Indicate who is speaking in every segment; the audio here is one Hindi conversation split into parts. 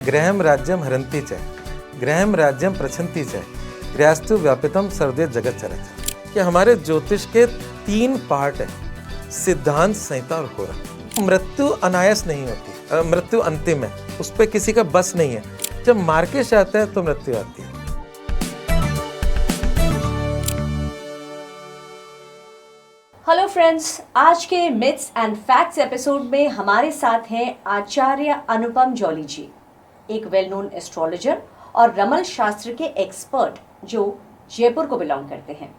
Speaker 1: गृहं राज्यं हरन्ति च, गृहं राज्यं प्रच्छन्ति च, गृहस्थु व्यापितम सर्वदे जगत चरत। कि हमारे ज्योतिष के 3 पार्ट हैं, सिद्धांत, संहिता और होरा। मृत्यु अनायास नहीं होती, मृत्यु अंतिम है, उस पर किसी का बस नहीं है। जब मार्केश आता है तो मृत्यु आती है।
Speaker 2: हेलो फ्रेंड्स, आज के मिथ्स एंड फैक्ट्स एपिसोड में हमारे साथ हैं आचार्य अनुपम जॉली जी, एक वेल नोन एस्ट्रोलॉजर और रमल शास्त्र के एक्सपर्ट जो जयपुर को बिलोंग करते हैं।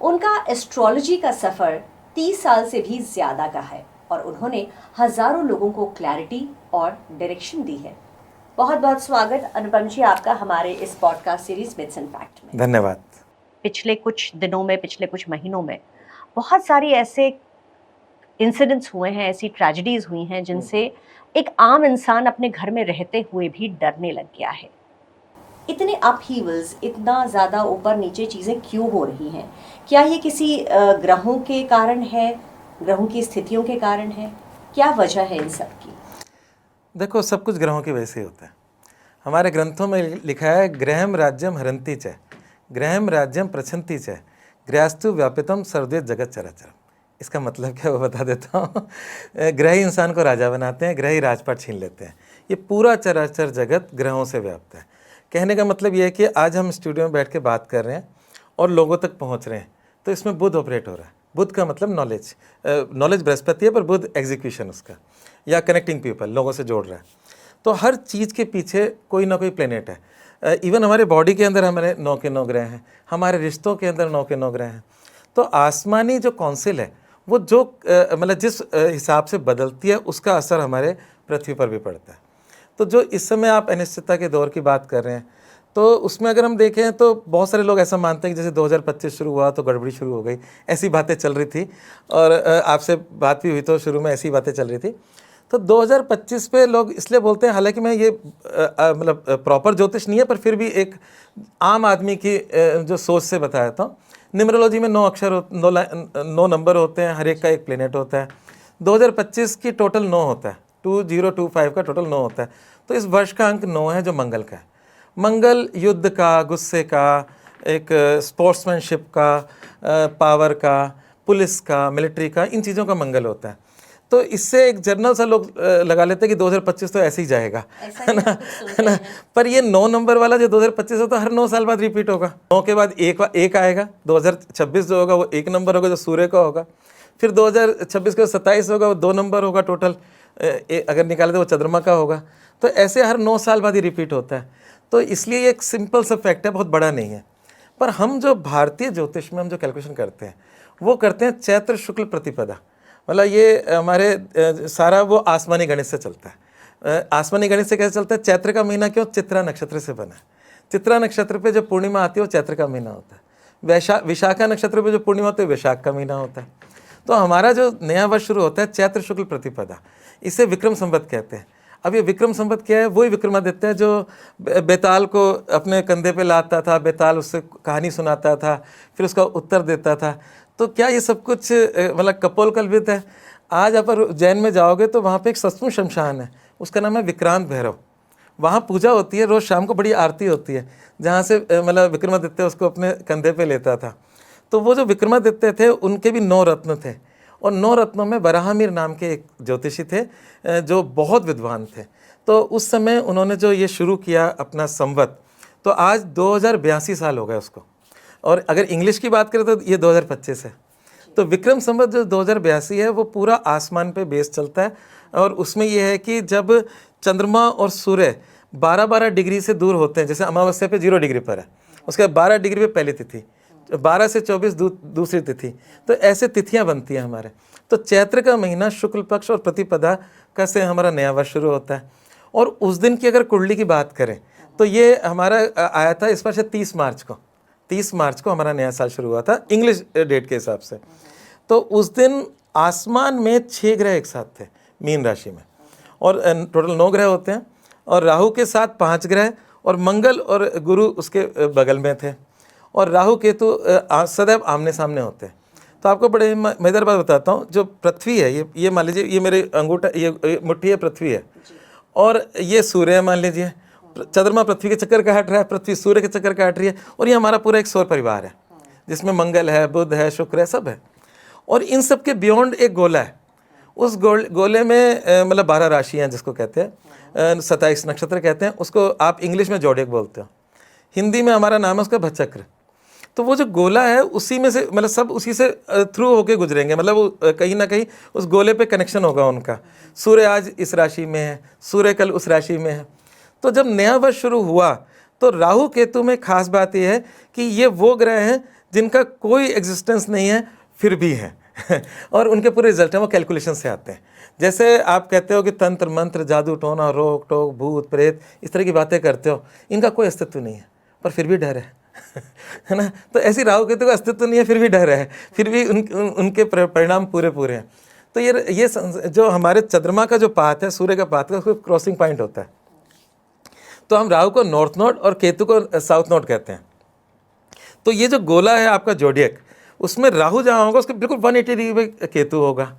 Speaker 2: उनका एस्ट्रोलॉजी का सफ़र 30 साल से भी ज़्यादा का है और उन्होंने हज़ारों लोगों को क्लैरिटी और डायरेक्शन दी है। बहुत बहुत स्वागत अनुपम जी आपका हमारे इस podcast series myths and fact में।
Speaker 1: धन्यवाद।
Speaker 2: पिछले कुछ दिनों में, पिछले कुछ महीनों में बहुत सारी ऐसे इंसिडेंट्स हुए हैं, ऐसी ट्रेजेडीज हुई हैं जिनसे एक आम इंसान अपने घर में रहते हुए भी डरने लग गया है। इतने अपहीवल्स, इतना ज़्यादा ऊपर नीचे चीज़ें क्यों हो रही हैं? क्या ये किसी ग्रहों के कारण है, ग्रहों की स्थितियों के कारण है? क्या वजह है इन सब की?
Speaker 1: देखो, सब कुछ ग्रहों की वजह से होता है। हमारे ग्रंथों में लिखा है गृहं राज्यं हरन्ति च, गृहं राज्यं प्रच्छन्ति च, गृहस्थु व्यापितम सर्वदे जगत चराचरम्। इसका मतलब क्या, वो बता देता हूँ। ग्रह ही इंसान को राजा बनाते हैं, ग्रह ही राजपाट छीन लेते हैं। ये पूरा चराचर जगत ग्रहों से व्याप्त है। कहने का मतलब ये है कि आज हम स्टूडियो में बैठ के बात कर रहे हैं और लोगों तक पहुँच रहे हैं, तो इसमें बुध ऑपरेट हो रहा है। बुध का मतलब नॉलेज, नॉलेज बृहस्पति है, पर बुध एग्जीक्यूशन उसका, या कनेक्टिंग पीपल, लोगों से जोड़ रहा है। तो हर चीज़ के पीछे कोई ना कोई प्लेनेट है। इवन हमारे बॉडी के अंदर हमारे 9 के 9 ग्रह हैं, हमारे रिश्तों के अंदर 9 के 9 ग्रह हैं। तो आसमानी जो काउंसिल है वो जो मतलब जिस हिसाब से बदलती है उसका असर हमारे पृथ्वी पर भी पड़ता है। तो जो इस समय आप अनिश्चितता के दौर की बात कर रहे हैं, तो उसमें अगर हम देखें तो बहुत सारे लोग ऐसा मानते हैं कि जैसे 2025 शुरू हुआ तो गड़बड़ी शुरू हो गई, ऐसी बातें चल रही थी। और आपसे बात भी हुई तो शुरू में ऐसी बातें चल रही थी। तो 2025 पे लोग इसलिए बोलते हैं, हालांकि मैं ये मतलब प्रॉपर ज्योतिष नहीं है, पर फिर भी एक आम आदमी की जो सोच से बताया था। न्यूमरोलॉजी में 9 अक्षर 9 नंबर होते हैं, हर एक का एक प्लेनेट होता है। 2025 की टोटल 9 होता है, 2025 का टोटल 9 होता है। तो इस वर्ष का अंक 9 है, जो मंगल का है। मंगल युद्ध का, गुस्से का, एक स्पोर्ट्समैनशिप का, पावर का, पुलिस का, मिलिट्री का, इन चीज़ों का मंगल होता है। तो इससे एक जर्नल सा लोग लगा लेते हैं कि 2025 तो ऐसे ही जाएगा, है ना। पर ये 9 नंबर वाला जो 2025 होता है, हर 9 साल बाद रिपीट होगा। 9 के बाद एक आएगा, 2026 जो होगा वो 1 नंबर होगा, जो सूर्य का होगा। फिर 2026 का 27 होगा, वो 2 नंबर होगा टोटल, अगर निकाले तो वो चंद्रमा का होगा। तो ऐसे हर 9 साल बाद ही रिपीट होता है। तो इसलिए ये एक सिंपल सा फैक्ट है, बहुत बड़ा नहीं है। पर हम जो भारतीय ज्योतिष में हम जो कैलकुलेशन करते हैं वो करते हैं चैत्र शुक्ल प्रतिपदा। मतलब ये हमारे सारा वो आसमानी गणित से चलता है। आसमानी गणित से कैसे चलता है? चैत्र का महीना क्यों? चित्रा नक्षत्र से बना है। चित्रा नक्षत्र पे जो पूर्णिमा आती है वो चैत्र का महीना होता है। विशाखा नक्षत्र पे जो पूर्णिमा होती है वैशाख का महीना होता है। तो हमारा जो नया वर्ष शुरू होता है चैत्र शुक्ल प्रतिपदा, इसे विक्रम संवत कहते हैं। अब ये विक्रम संवत क्या है? वही विक्रमादित्य है जो बेताल को अपने कंधे पे लाता था, बेताल उससे कहानी सुनाता था, फिर उसका उत्तर देता था। तो क्या ये सब कुछ मतलब कपोल कल्पित है? आज आप उज्जैन में जाओगे तो वहाँ पे एक सचमुच शमशान है, उसका नाम है विक्रांत भैरव। वहाँ पूजा होती है, रोज़ शाम को बड़ी आरती होती है, जहाँ से मतलब विक्रमादित्य उसको अपने कंधे पे लेता था। तो वो जो विक्रमादित्य थे उनके भी 9 रत्न थे, और 9 रत्नों में बराहमीर नाम के एक ज्योतिषी थे जो बहुत विद्वान थे। तो उस समय उन्होंने जो ये शुरू किया अपना संवत, तो आज 2082 साल हो गए उसको। और अगर इंग्लिश की बात करें तो ये 2025 है। तो विक्रम संवत जो 2082 है वो पूरा आसमान पे बेस चलता है। और उसमें ये है कि जब चंद्रमा और सूर्य 12-12 डिग्री से दूर होते हैं, जैसे अमावस्या पे 0 डिग्री पर है, उसके बाद 12 डिग्री पे पहली तिथि, 12 से 24 दूसरी तिथि, तो ऐसे तिथियां बनती हैं हमारे। तो चैत्र का महीना शुक्ल पक्ष और प्रतिपदा का से हमारा नया वर्ष शुरू होता है। और उस दिन की अगर कुंडली की बात करें तो ये हमारा आया था इस वर्ष 30 मार्च को हमारा नया साल शुरू हुआ था इंग्लिश डेट के हिसाब से। तो उस दिन आसमान में 6 ग्रह एक साथ थे मीन राशि में, और टोटल 9 ग्रह होते हैं, और राहु के साथ 5 ग्रह, और मंगल और गुरु उसके बगल में थे, और राहु केतु सदैव आमने सामने होते हैं। तो आपको बड़े मज़ेदार बात बताता हूँ। जो पृथ्वी है, ये मान लीजिए, ये मेरे अंगूठा, ये मुट्ठी है, पृथ्वी है, और ये सूर्य है मान लीजिए, चंद्रमा पृथ्वी के चक्कर काट रहा है, पृथ्वी सूर्य के चक्कर काट रही है, और ये हमारा पूरा एक सौर परिवार है जिसमें मंगल है, बुध है, शुक्र है, सब है। और इन सब के बियॉन्ड एक गोला है। उस गोले में मतलब 12 राशियाँ जिसको कहते हैं, 27 नक्षत्र कहते हैं, उसको आप इंग्लिश में जोडियक बोलते हो, हिंदी में हमारा नाम है उसका भचक्र। तो वो जो गोला है उसी में से मतलब सब उसी से थ्रू होके गुजरेंगे, मतलब वो कहीं ना कहीं उस गोले पे कनेक्शन होगा उनका। सूर्य आज इस राशि में है, सूर्य कल उस राशि में है। तो जब नया वर्ष शुरू हुआ तो राहु केतु में खास बात यह है कि ये वो ग्रह हैं जिनका कोई एग्जिस्टेंस नहीं है फिर भी है और उनके पूरे रिजल्ट हैं वो कैलकुलेशन से आते हैं। जैसे आप कहते हो कि तंत्र मंत्र, जादू टोना, रोक टोक, भूत प्रेत, इस तरह की बातें करते हो, इनका कोई अस्तित्व नहीं है पर फिर भी डर है है ना। तो ऐसी राहु केतु का अस्तित्व नहीं है फिर भी डर है, फिर भी उनके परिणाम पूरे पूरे हैं। तो ये जो हमारे चंद्रमा का जो पाथ है, सूर्य का पाथ का, उसको क्रॉसिंग पॉइंट होता है। तो हम राहु को नॉर्थ नोड और केतु को साउथ नोड कहते हैं। तो ये जो गोला है आपका जोडियक, उसमें राहु जहाँ होगा उसके बिल्कुल 180 डिग्री पे केतु होगा।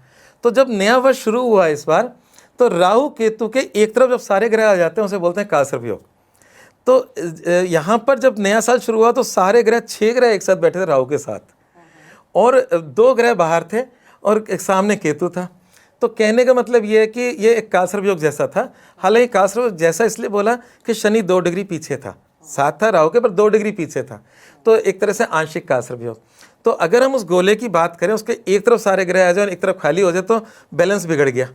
Speaker 1: तो जब नया वर्ष शुरू हुआ इस बार, तो राहु केतु के एक तरफ जब सारे ग्रह आ जाते हैं उसे बोलते हैं काल सर्प योग। तो यहाँ पर जब नया साल शुरू हुआ तो सारे ग्रह 6 ग्रह एक साथ बैठे थे राहु के साथ, और 2 ग्रह बाहर थे और एक सामने केतु था। तो कहने का मतलब ये है कि ये एक काल सर्प योग जैसा था। हालांकि काल सर्प योग जैसा इसलिए बोला कि शनि 2 डिग्री पीछे था, साथ था राहु के पर 2 डिग्री पीछे था, तो एक तरह से आंशिक काल सर्प योग। तो अगर हम उस गोले की बात करें, उसके एक तरफ सारे ग्रह आ जाए और एक तरफ खाली हो जाए तो बैलेंस बिगड़ गया,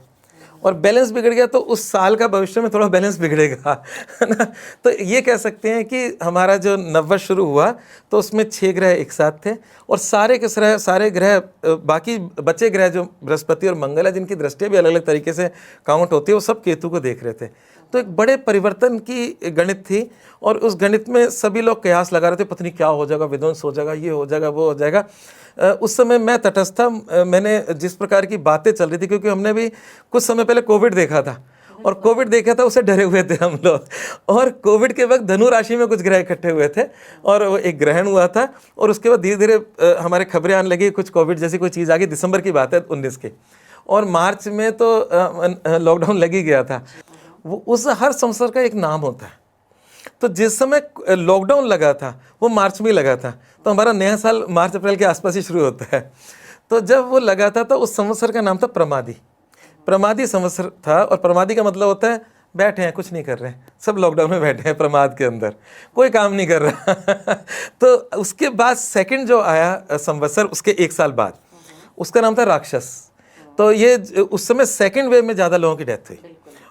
Speaker 1: और बैलेंस बिगड़ गया तो उस साल का भविष्य में थोड़ा बैलेंस बिगड़ेगा, है ना। तो ये कह सकते हैं कि हमारा जो नववर्ष शुरू हुआ तो उसमें 6 ग्रह एक साथ थे, और सारे ग्रह बाकी बचे ग्रह जो बृहस्पति और मंगल है, जिनकी दृष्टियाँ भी अलग अलग तरीके से काउंट होती है, वो सब केतु को देख रहे थे। तो एक बड़े परिवर्तन की गणित थी, और उस गणित में सभी लोग कयास लगा रहे थे, पता नहीं क्या हो जाएगा, विध्वंस हो जाएगा, ये हो जाएगा, वो हो जाएगा। उस समय मैं तटस्थ था। मैंने जिस प्रकार की बातें चल रही थी, क्योंकि हमने भी कुछ समय पहले कोविड देखा था, और कोविड देखा था उससे डरे हुए थे हम लोग। और कोविड के वक्त धनु राशि में कुछ ग्रह इकट्ठे हुए थे और वो एक ग्रहण हुआ था, और उसके बाद धीरे धीरे हमारे खबरें आने लगी, कुछ कोविड जैसी कोई चीज़ आ गई। दिसंबर की बात है 19 की, और मार्च में तो लॉकडाउन लग ही गया था। वो उस हर संवत्सर का एक नाम होता है। तो जिस समय लॉकडाउन लगा था वो मार्च में लगा था, तो हमारा नया साल मार्च अप्रैल के आसपास ही शुरू होता है। तो जब वो लगा था तो उस संवत्सर का नाम था प्रमादी संवत्सर था। और प्रमादी का मतलब होता है बैठे हैं, कुछ नहीं कर रहे हैं, सब लॉकडाउन में बैठे हैं प्रमाद के अंदर, कोई काम नहीं कर रहा तो उसके बाद सेकंड जो आया संवत्सर, उसके 1 साल बाद, उसका नाम था राक्षस। तो ये उस समय सेकंड वेव में ज़्यादा लोगों की डेथ हुई,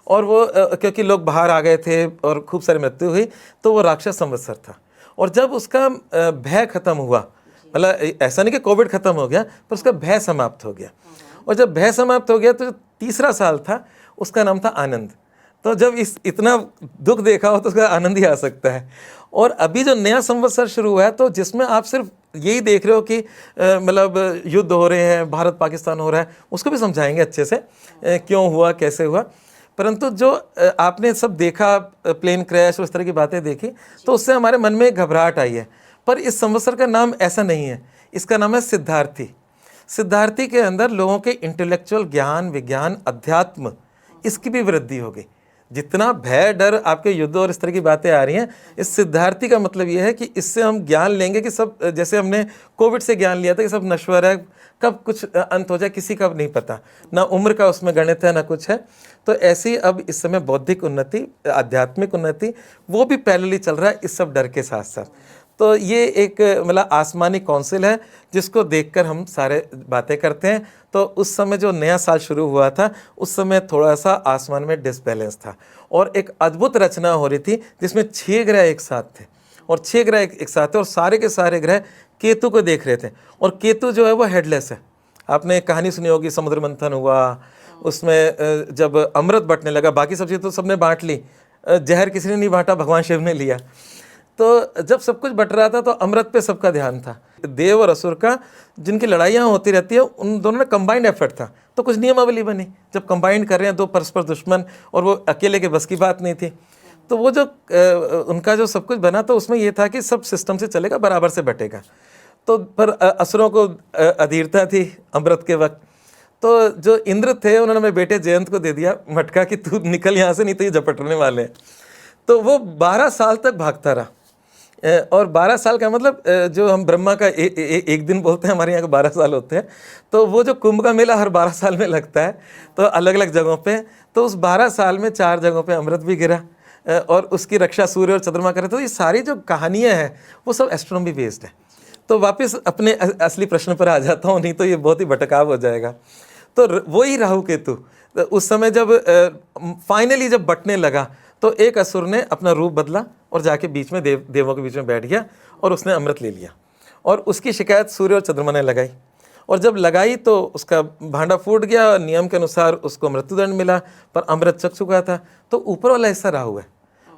Speaker 1: और वो क्योंकि लोग बाहर आ गए थे और खूब सारी मृत्यु हुई, तो वो राक्षस संवत्सर था। और जब उसका भय खत्म हुआ, मतलब ऐसा नहीं कि कोविड खत्म हो गया, पर उसका भय समाप्त हो गया। और जब भय समाप्त हो गया तो जो तीसरा साल था उसका नाम था आनंद। तो जब इतना दुख देखा हो तो उसका आनंद ही आ सकता है। और अभी जो नया संवत्सर शुरू हुआ है, तो जिसमें आप सिर्फ यही देख रहे हो कि मतलब युद्ध हो रहे हैं, भारत पाकिस्तान हो रहा है, उसको भी समझाएंगे अच्छे से क्यों हुआ, कैसे हुआ। परंतु जो आपने सब देखा, प्लेन क्रैश और इस तरह की बातें देखी, तो उससे हमारे मन में एक घबराहट आई है। पर इस संवत्सर का नाम ऐसा नहीं है, इसका नाम है सिद्धार्थी। सिद्धार्थी के अंदर लोगों के इंटेलेक्चुअल ज्ञान, विज्ञान, अध्यात्म, इसकी भी वृद्धि होगी। जितना भय, डर, आपके युद्ध और इस तरह की बातें आ रही हैं, इस सिद्धार्थी का मतलब ये है कि इससे हम ज्ञान लेंगे कि सब, जैसे हमने कोविड से ज्ञान लिया था कि सब नश्वर है, कब कुछ अंत हो जाए किसी का नहीं पता, ना उम्र का उसमें गणित है ना कुछ है। तो ऐसी अब इस समय बौद्धिक उन्नति, आध्यात्मिक उन्नति, वो भी पैरेलली चल रहा है इस सब डर के साथ साथ। तो ये एक मतलब आसमानी काउंसिल है जिसको देखकर हम सारे बातें करते हैं। तो उस समय जो नया साल शुरू हुआ था, उस समय थोड़ा सा आसमान में डिसबैलेंस था, और एक अद्भुत रचना हो रही थी जिसमें 6 ग्रह एक साथ थे, और 6 ग्रह एक साथ थे, और सारे के सारे ग्रह केतु को देख रहे थे। और केतु जो है वो हेडलेस है। आपने एक कहानी सुनी होगी, समुद्र मंथन हुआ, उसमें जब अमृत बंटने लगा, बाकी सब चीज़ तो सबने बांट ली, जहर किसी ने नहीं बांटा, भगवान शिव ने लिया। तो जब सब कुछ बट रहा था तो अमृत पे सबका ध्यान था। देव और असुर का, जिनकी लड़ाइयाँ होती रहती है, उन दोनों में कंबाइंड एफर्ट था, तो कुछ नियमावली बनी। जब कंबाइंड कर रहे हैं दो परस्पर दुश्मन, और वो अकेले के बस की बात नहीं थी, तो वो जो उनका जो सब कुछ बना, तो उसमें ये था कि सब सिस्टम से चलेगा, बराबर से बटेगा। तो पर असुरों को अधीरता थी अमृत के वक्त, तो जो इंद्र थे उन्होंने मेरे बेटे जयंत को दे दिया मटका कि तू निकल यहाँ से, नहीं तो ये झपटने वाले हैं। तो वो 12 साल तक भागता रहा। और 12 साल का मतलब जो हम ब्रह्मा का एक दिन बोलते हैं, हमारे यहाँ के 12 साल होते हैं। तो वो जो कुंभ का मेला हर 12 साल में लगता है, तो अलग अलग जगहों पे, तो उस 12 साल में 4 जगहों पे अमृत भी गिरा और उसकी रक्षा सूर्य और चंद्रमा करे। तो ये सारी जो कहानियाँ हैं वो सब एस्ट्रोनॉमी बेस्ड है। तो वापस अपने असली प्रश्न पर आ जाता हूँ, नहीं तो ये बहुत ही भटकाव हो जाएगा। तो वही राहु केतु उस समय जब फाइनली जब बंटने लगा, तो एक असुर ने अपना रूप बदला और जाके बीच में देवों के बीच में बैठ गया और उसने अमृत ले लिया। और उसकी शिकायत सूर्य और चंद्रमा ने लगाई, और जब लगाई तो उसका भांडा फूट गया और नियम के अनुसार उसको मृत्युदंड मिला, पर अमृत चख चुका था। तो ऊपर वाला हिस्सा राहु है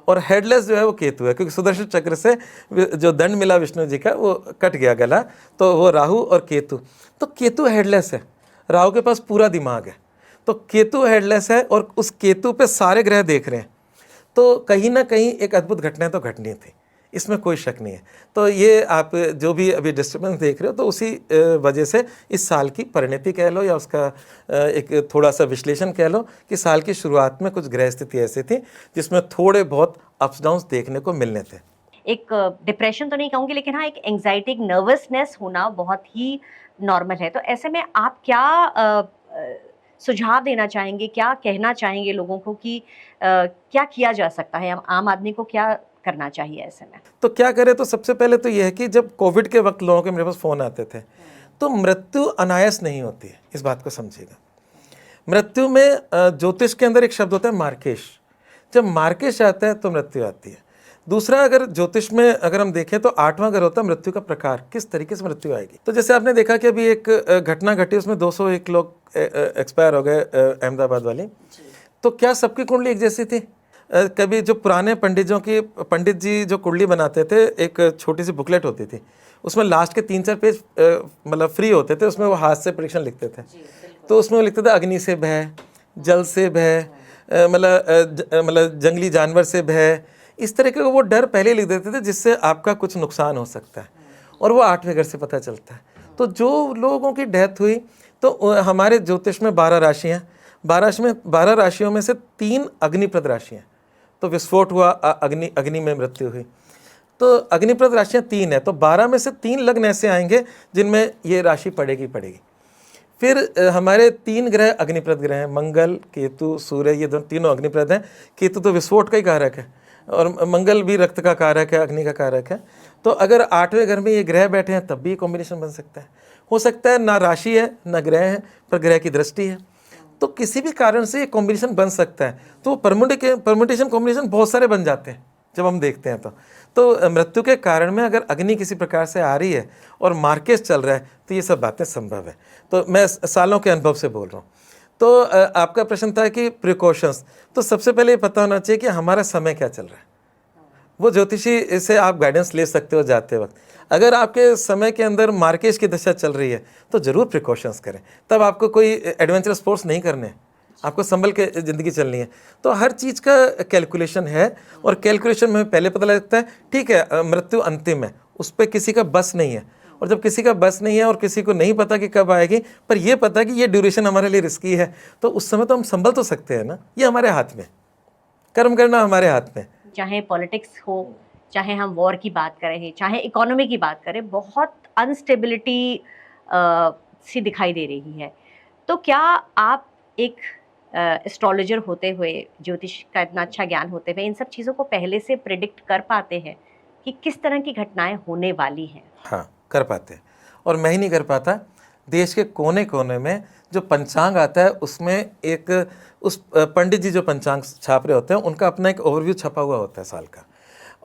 Speaker 1: और हेडलेस जो है वो केतु है, क्योंकि सुदर्शन चक्र से जो दंड मिला विष्णु जी का वो कट गया गला, तो वो राहु और केतु। तो केतु हेडलेस है, राहु के पास पूरा दिमाग है। तो केतु हेडलेस है और उस केतु पे सारे ग्रह देख रहे हैं। तो कहीं ना कहीं एक अद्भुत घटना तो घटनी थी, इसमें कोई शक नहीं है। तो ये आप जो भी अभी डिस्टर्बेंस देख रहे हो, तो उसी वजह से इस साल की परिणति कह लो या उसका एक थोड़ा सा विश्लेषण कह लो कि साल की शुरुआत में कुछ ग्रह स्थिति ऐसी थी जिसमें थोड़े बहुत अप्स डाउन्स देखने को मिलने थे।
Speaker 2: एक डिप्रेशन तो नहीं कहूँगी, लेकिन हाँ एक एंग्जाइटी, एक नर्वसनेस होना बहुत ही नॉर्मल है। तो ऐसे में आप क्या सुझाव देना चाहेंगे, क्या कहना चाहेंगे लोगों को कि क्या किया जा सकता है, आम आदमी को क्या करना चाहिए ऐसे में?
Speaker 1: तो क्या करें, तो सबसे पहले तो यह है कि जब कोविड के वक्त लोगों के मेरे पास फ़ोन आते थे, तो मृत्यु अनायास नहीं होती है, इस बात को समझिएगा। मृत्यु में ज्योतिष के अंदर एक शब्द होता है मार्केश। जब मार्केश आता है तो मृत्यु आती है। दूसरा, अगर ज्योतिष में अगर हम देखें तो 8वां घर होता है मृत्यु का प्रकार, किस तरीके से मृत्यु आएगी। तो जैसे आपने देखा कि अभी एक घटना घटी, उसमें 201 लोग एक्सपायर हो गए अहमदाबाद वाली। तो क्या सबकी कुंडली एक जैसी थी? कभी जो पुराने पंडित जी जो कुंडली बनाते थे, एक छोटी सी बुकलेट होती थी, उसमें लास्ट के 3-4 पेज मतलब फ्री होते थे, उसमें वो हाथ से प्रेडिक्शन लिखते थे। तो उसमें वो लिखते थे अग्नि से भय, जल से भय, मतलब जंगली जानवर से भय, इस तरह के वो डर पहले लिख देते थे जिससे आपका कुछ नुकसान हो सकता है, और वो 8वें घर से पता चलता है। तो जो लोगों की डेथ हुई, तो हमारे ज्योतिष में 12 राशियाँ, 12 राशियों में से 3 अग्निप्रद राशियाँ। तो विस्फोट हुआ, अग्नि में मृत्यु हुई। तो अग्निप्रद राशियाँ 3 है, तो 12 में से 3 लग्न ऐसे आएंगे जिनमें ये राशि पड़ेगी। फिर हमारे 3 ग्रह अग्निप्रद ग्रह हैं, मंगल, केतु, सूर्य, ये तीनों अग्निप्रद हैं। केतु तो विस्फोट का ही कारक है, और मंगल भी रक्त का कारक है, अग्नि का कारक है। तो अगर 8वें घर में ये ग्रह बैठे हैं तब भी ये कॉम्बिनेशन बन सकता है। हो सकता है ना राशि है ना ग्रह है, पर ग्रह की दृष्टि है, तो किसी भी कारण से ये कॉम्बिनेशन बन सकता है। तो परम्यूटेशन कॉम्बिनेशन बहुत सारे बन जाते हैं जब हम देखते हैं। तो मृत्यु के कारण में अगर अग्नि किसी प्रकार से आ रही है और मार्केस चल रहा है, तो ये सब बातें संभव है। तो मैं सालों के अनुभव से बोल रहा हूँ। तो आपका प्रश्न था कि प्रिकॉशंस, तो सबसे पहले ये पता होना चाहिए कि हमारा समय क्या चल रहा है। वो ज्योतिषी से आप गाइडेंस ले सकते हो जाते वक्त। अगर आपके समय के अंदर मार्केश की दशा चल रही है तो ज़रूर प्रिकॉशंस करें। तब आपको कोई एडवेंचर स्पोर्ट्स नहीं करने, आपको संभल के ज़िंदगी चलनी है। तो हर चीज़ का कैलकुलेशन है, और कैलकुलेशन में पहले पता लगता है ठीक है मृत्यु अंतिम है, उस पर किसी का बस नहीं है। और जब किसी का बस नहीं है और किसी को नहीं पता कि कब आएगी, पर यह पता कि ये ड्यूरेशन हमारे लिए रिस्की है, तो उस समय तो हम संभल तो सकते हैं ना। ये हमारे हाथ में, कर्म करना हमारे हाथ में।
Speaker 2: चाहे पॉलिटिक्स हो, चाहे हम वॉर की बात करें, चाहे इकोनॉमी की बात करें, बहुत अनस्टेबिलिटी सी दिखाई दे रही है। तो क्या आप एक एस्ट्रोलॉजर होते हुए, ज्योतिष का इतना अच्छा ज्ञान होते हुए, इन सब चीज़ों को पहले से प्रिडिक्ट कर पाते हैं कि किस तरह की घटनाएं होने वाली हैं?
Speaker 1: हाँ, कर पाते हैं। और मैं ही नहीं कर पाता, देश के कोने कोने में जो पंचांग आता है उसमें एक उस पंडित जी जो पंचांग छाप रहे होते हैं उनका अपना एक ओवरव्यू छपा हुआ होता है साल का,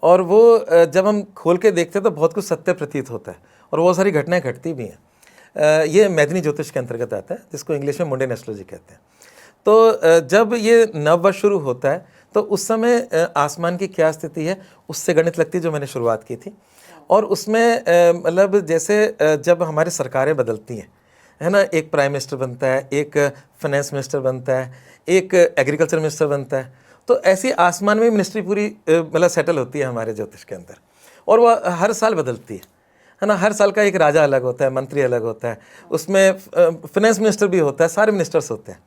Speaker 1: और वो जब हम खोल के देखते हैं तो बहुत कुछ सत्य प्रतीत होता है, और बहुत सारी घटनाएं घटती भी हैं। ये मैथिली ज्योतिष के अंतर्गत आता है, जिसको इंग्लिश में मुंडेन एस्ट्रोलॉजी कहते हैं। तो जब ये नववर्ष शुरू होता है तो उस समय आसमान की क्या स्थिति है उससे गणित लगती है, जो मैंने शुरुआत की थी। और उसमें मतलब जैसे जब हमारी सरकारें बदलती हैं, है ना, एक प्राइम मिनिस्टर बनता है, एक फाइनेंस मिनिस्टर बनता है, एक एग्रीकल्चर मिनिस्टर बनता है, तो ऐसी आसमान में मिनिस्ट्री पूरी मतलब सेटल होती है हमारे ज्योतिष के अंदर, और वह हर साल बदलती है है ना। हर साल का एक राजा अलग होता है, मंत्री अलग होता है, उसमें फाइनेंस मिनिस्टर भी होता है, सारे मिनिस्टर्स होते हैं।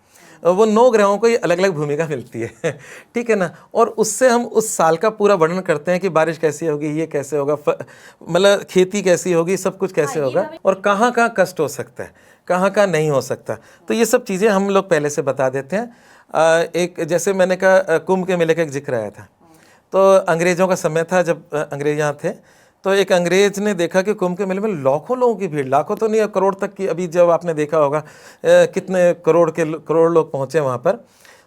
Speaker 1: वो 9 ग्रहों को ये अलग अलग भूमिका मिलती है ठीक है ना। और उससे हम उस साल का पूरा वर्णन करते हैं कि बारिश कैसी होगी, ये कैसे होगा, मतलब खेती कैसी होगी, सब कुछ कैसे होगा, और कहाँ कहाँ कष्ट हो सकता है, कहाँ कहाँ नहीं हो सकता। तो ये सब चीज़ें हम लोग पहले से बता देते हैं। एक जैसे मैंने कहा कुंभ के मेले का एक जिक्र आया था, तो अंग्रेज़ों का समय था जब अंग्रेज यहाँ थे, तो एक अंग्रेज ने देखा कि कुंभ के मेले में लाखों लोगों की भीड़, लाखों तो नहीं करोड़ तक की, अभी जब आपने देखा होगा कितने करोड़ लोग पहुँचे वहाँ पर।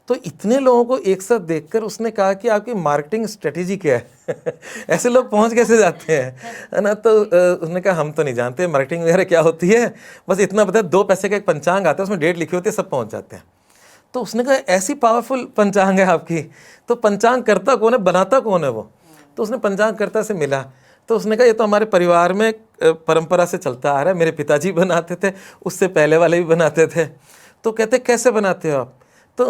Speaker 1: तो इतने लोगों को एक साथ देखकर उसने कहा कि आपकी मार्केटिंग स्ट्रेटेजी क्या है ऐसे लोग पहुँच कैसे जाते हैं, है ना। तो उसने कहा हम तो नहीं जानते मार्केटिंग वगैरह क्या होती है, बस इतना पता है 2 पैसे का एक पंचांग आता है, उसमें डेट लिखी होती है, सब पहुँच जाते हैं। तो उसने कहा ऐसी पावरफुल पंचांग है आपकी, तो पंचांग करता कौन है, बनाता कौन है वो। तो उसने पंचांग करता से मिला, तो उसने कहा ये तो हमारे परिवार में परंपरा से चलता आ रहा है, मेरे पिताजी बनाते थे, उससे पहले वाले भी बनाते थे। तो कहते कैसे बनाते हो आप। तो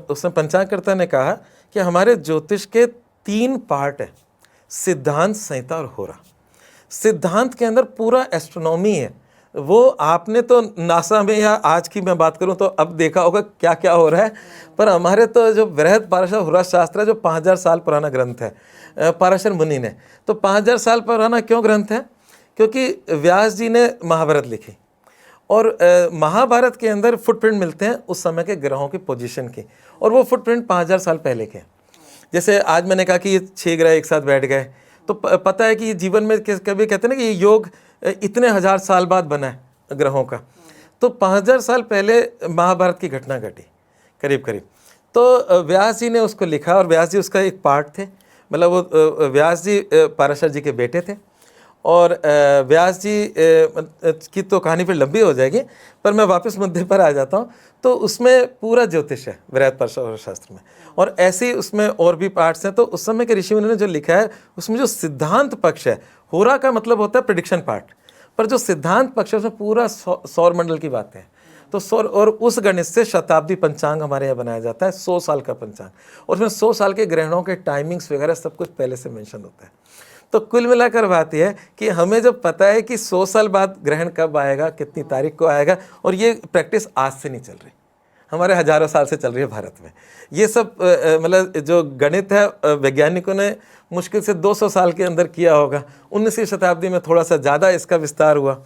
Speaker 1: उसने पंचांगकर्ता ने कहा कि हमारे ज्योतिष के 3 पार्ट है, सिद्धांत, संहिता और होरा। सिद्धांत के अंदर पूरा एस्ट्रोनॉमी है, वो आपने तो नासा में या आज की मैं बात करूं तो अब देखा होगा क्या क्या हो रहा है, पर हमारे तो जो बृहद पाराशर होरा शास्त्र है, जो 5000 साल पुराना ग्रंथ है पाराशर मुनि ने। तो 5000 साल पुराना क्यों ग्रंथ है, क्योंकि व्यास जी ने महाभारत लिखी, और महाभारत के अंदर फुटप्रिंट मिलते हैं उस समय के ग्रहों की पोजीशन की, और वो फुटप्रिंट 5000 साल पहले के। जैसे आज मैंने कहा कि ये 6 ग्रह एक साथ बैठ गए, तो पता है कि ये जीवन में कभी कहते हैं ना कि ये योग इतने 1000 साल बाद बना है ग्रहों का। तो 5000 साल पहले महाभारत की घटना घटी करीब करीब। तो व्यास जी ने उसको लिखा, और व्यास जी उसका एक पार्ट थे, मतलब वो व्यास जी पाराशर जी के बेटे थे। और व्यास जी की तो कहानी फिर लंबी हो जाएगी, पर मैं वापस मुद्दे पर आ जाता हूँ। तो उसमें पूरा ज्योतिष है बृहद पाराशर शास्त्र में, और ऐसे ही उसमें और भी पार्ट्स हैं। तो उस समय के ऋषि मुनियों ने जो लिखा है उसमें जो सिद्धांत पक्ष है, होरा का मतलब होता है प्रिडिक्शन पार्ट, पर जो सिद्धांत पक्ष है उसमें पूरा सौर मंडल की बातें हैं। तो सौर, और उस गणित से शताब्दी पंचांग हमारे यहाँ बनाया जाता है, 100 साल का पंचांग, और उसमें 100 साल के ग्रहणों के टाइमिंग्स वगैरह सब कुछ पहले से मेंशन होता है। तो कुल मिलाकर बात यह है कि हमें जब पता है कि 100 साल बाद ग्रहण कब आएगा, कितनी तारीख को आएगा, और ये प्रैक्टिस आज से नहीं चल रही, हमारे हजारों साल से चल रही है भारत में। ये सब मतलब जो गणित है वैज्ञानिकों ने मुश्किल से 200 साल के अंदर किया होगा, 19वीं शताब्दी में थोड़ा सा ज़्यादा इसका विस्तार हुआ,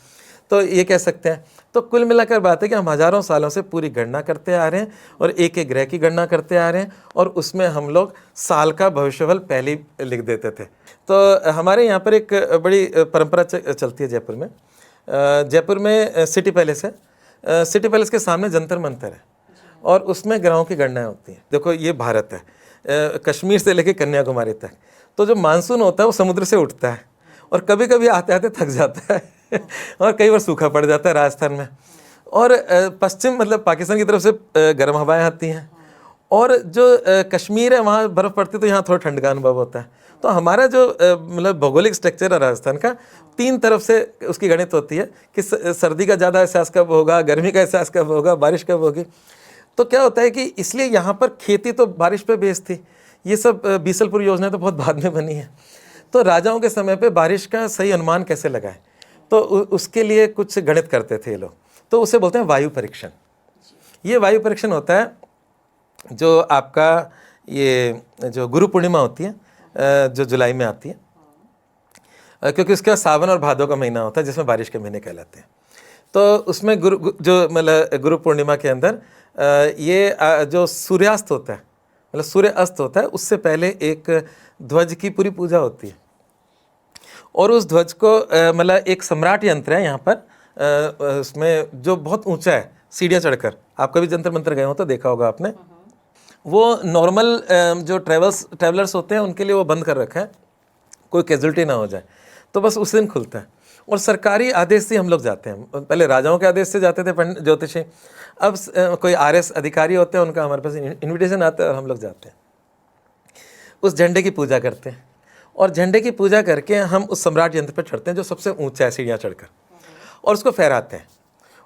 Speaker 1: तो ये कह सकते हैं। तो कुल मिलाकर बात है कि हम हज़ारों सालों से पूरी गणना करते आ रहे हैं, और एक एक ग्रह की गणना करते आ रहे हैं, और उसमें हम लोग साल का भविष्यफल पहले ही लिख देते थे। तो हमारे यहाँ पर एक बड़ी परंपरा चलती है जयपुर में। जयपुर में सिटी पैलेस है, सिटी पैलेस के सामने जंतर मंतर है, और उसमें ग्रहों की गणनाएँ होती हैं। देखो ये भारत है, कश्मीर से लेकर कन्याकुमारी तक, तो जो मानसून होता है वो समुद्र से उठता है, और कभी कभी आते आते थक जाता है और कई बार सूखा पड़ जाता है राजस्थान में, और पश्चिम मतलब पाकिस्तान की तरफ से गर्म हवाएं आती हैं, और जो कश्मीर है वहाँ बर्फ़ पड़ती है, तो यहाँ थोड़ा ठंड का अनुभव होता है। तो हमारा जो मतलब भौगोलिक स्ट्रक्चर है राजस्थान का, 3 तरफ से उसकी गणित होती है कि सर्दी का ज़्यादा एहसास कब होगा, गर्मी का एहसास कब होगा, बारिश कब होगी। तो क्या होता है कि इसलिए यहाँ पर खेती तो बारिश पे बेस थी। ये सब बीसलपुर योजना तो बहुत बाद में बनी है। तो राजाओं के समय पे बारिश का सही अनुमान कैसे लगाएं, तो उसके लिए कुछ गणित करते थे ये लोग, तो उसे बोलते हैं वायु परीक्षण। ये वायु परीक्षण होता है जो आपका ये जो गुरु पूर्णिमा होती है जो जुलाई में आती है, क्योंकि उसके बाद सावन और भादों का महीना होता है जिसमें बारिश के महीने कहलाते हैं। तो उसमें जो मतलब गुरु पूर्णिमा के अंदर ये जो सूर्यास्त होता है, मतलब सूर्य अस्त होता है, उससे पहले एक ध्वज की पूरी पूजा होती है, और उस ध्वज को मतलब एक सम्राट यंत्र है यहाँ पर उसमें जो बहुत ऊंचा है, सीढ़ियाँ चढ़कर, आप कभी जंतर मंतर गए हो तो देखा होगा आपने, वो नॉर्मल जो ट्रैवलर्स होते हैं उनके लिए वो बंद कर रखा है, कोई कैजुअल्टी ना हो जाए, तो बस उस दिन खुलता है। और सरकारी आदेश से हम लोग जाते हैं, पहले राजाओं के आदेश से जाते थे ज्योतिषी, अब कोई RS अधिकारी होते हैं, उनका हमारे पास इन्विटेशन आता है और हम लोग जाते हैं, उस झंडे की पूजा करते हैं, और झंडे की पूजा करके हम उस सम्राट यंत्र पर चढ़ते हैं जो सबसे ऊंचा है सीढ़ियाँ चढ़कर, और उसको फहराते हैं।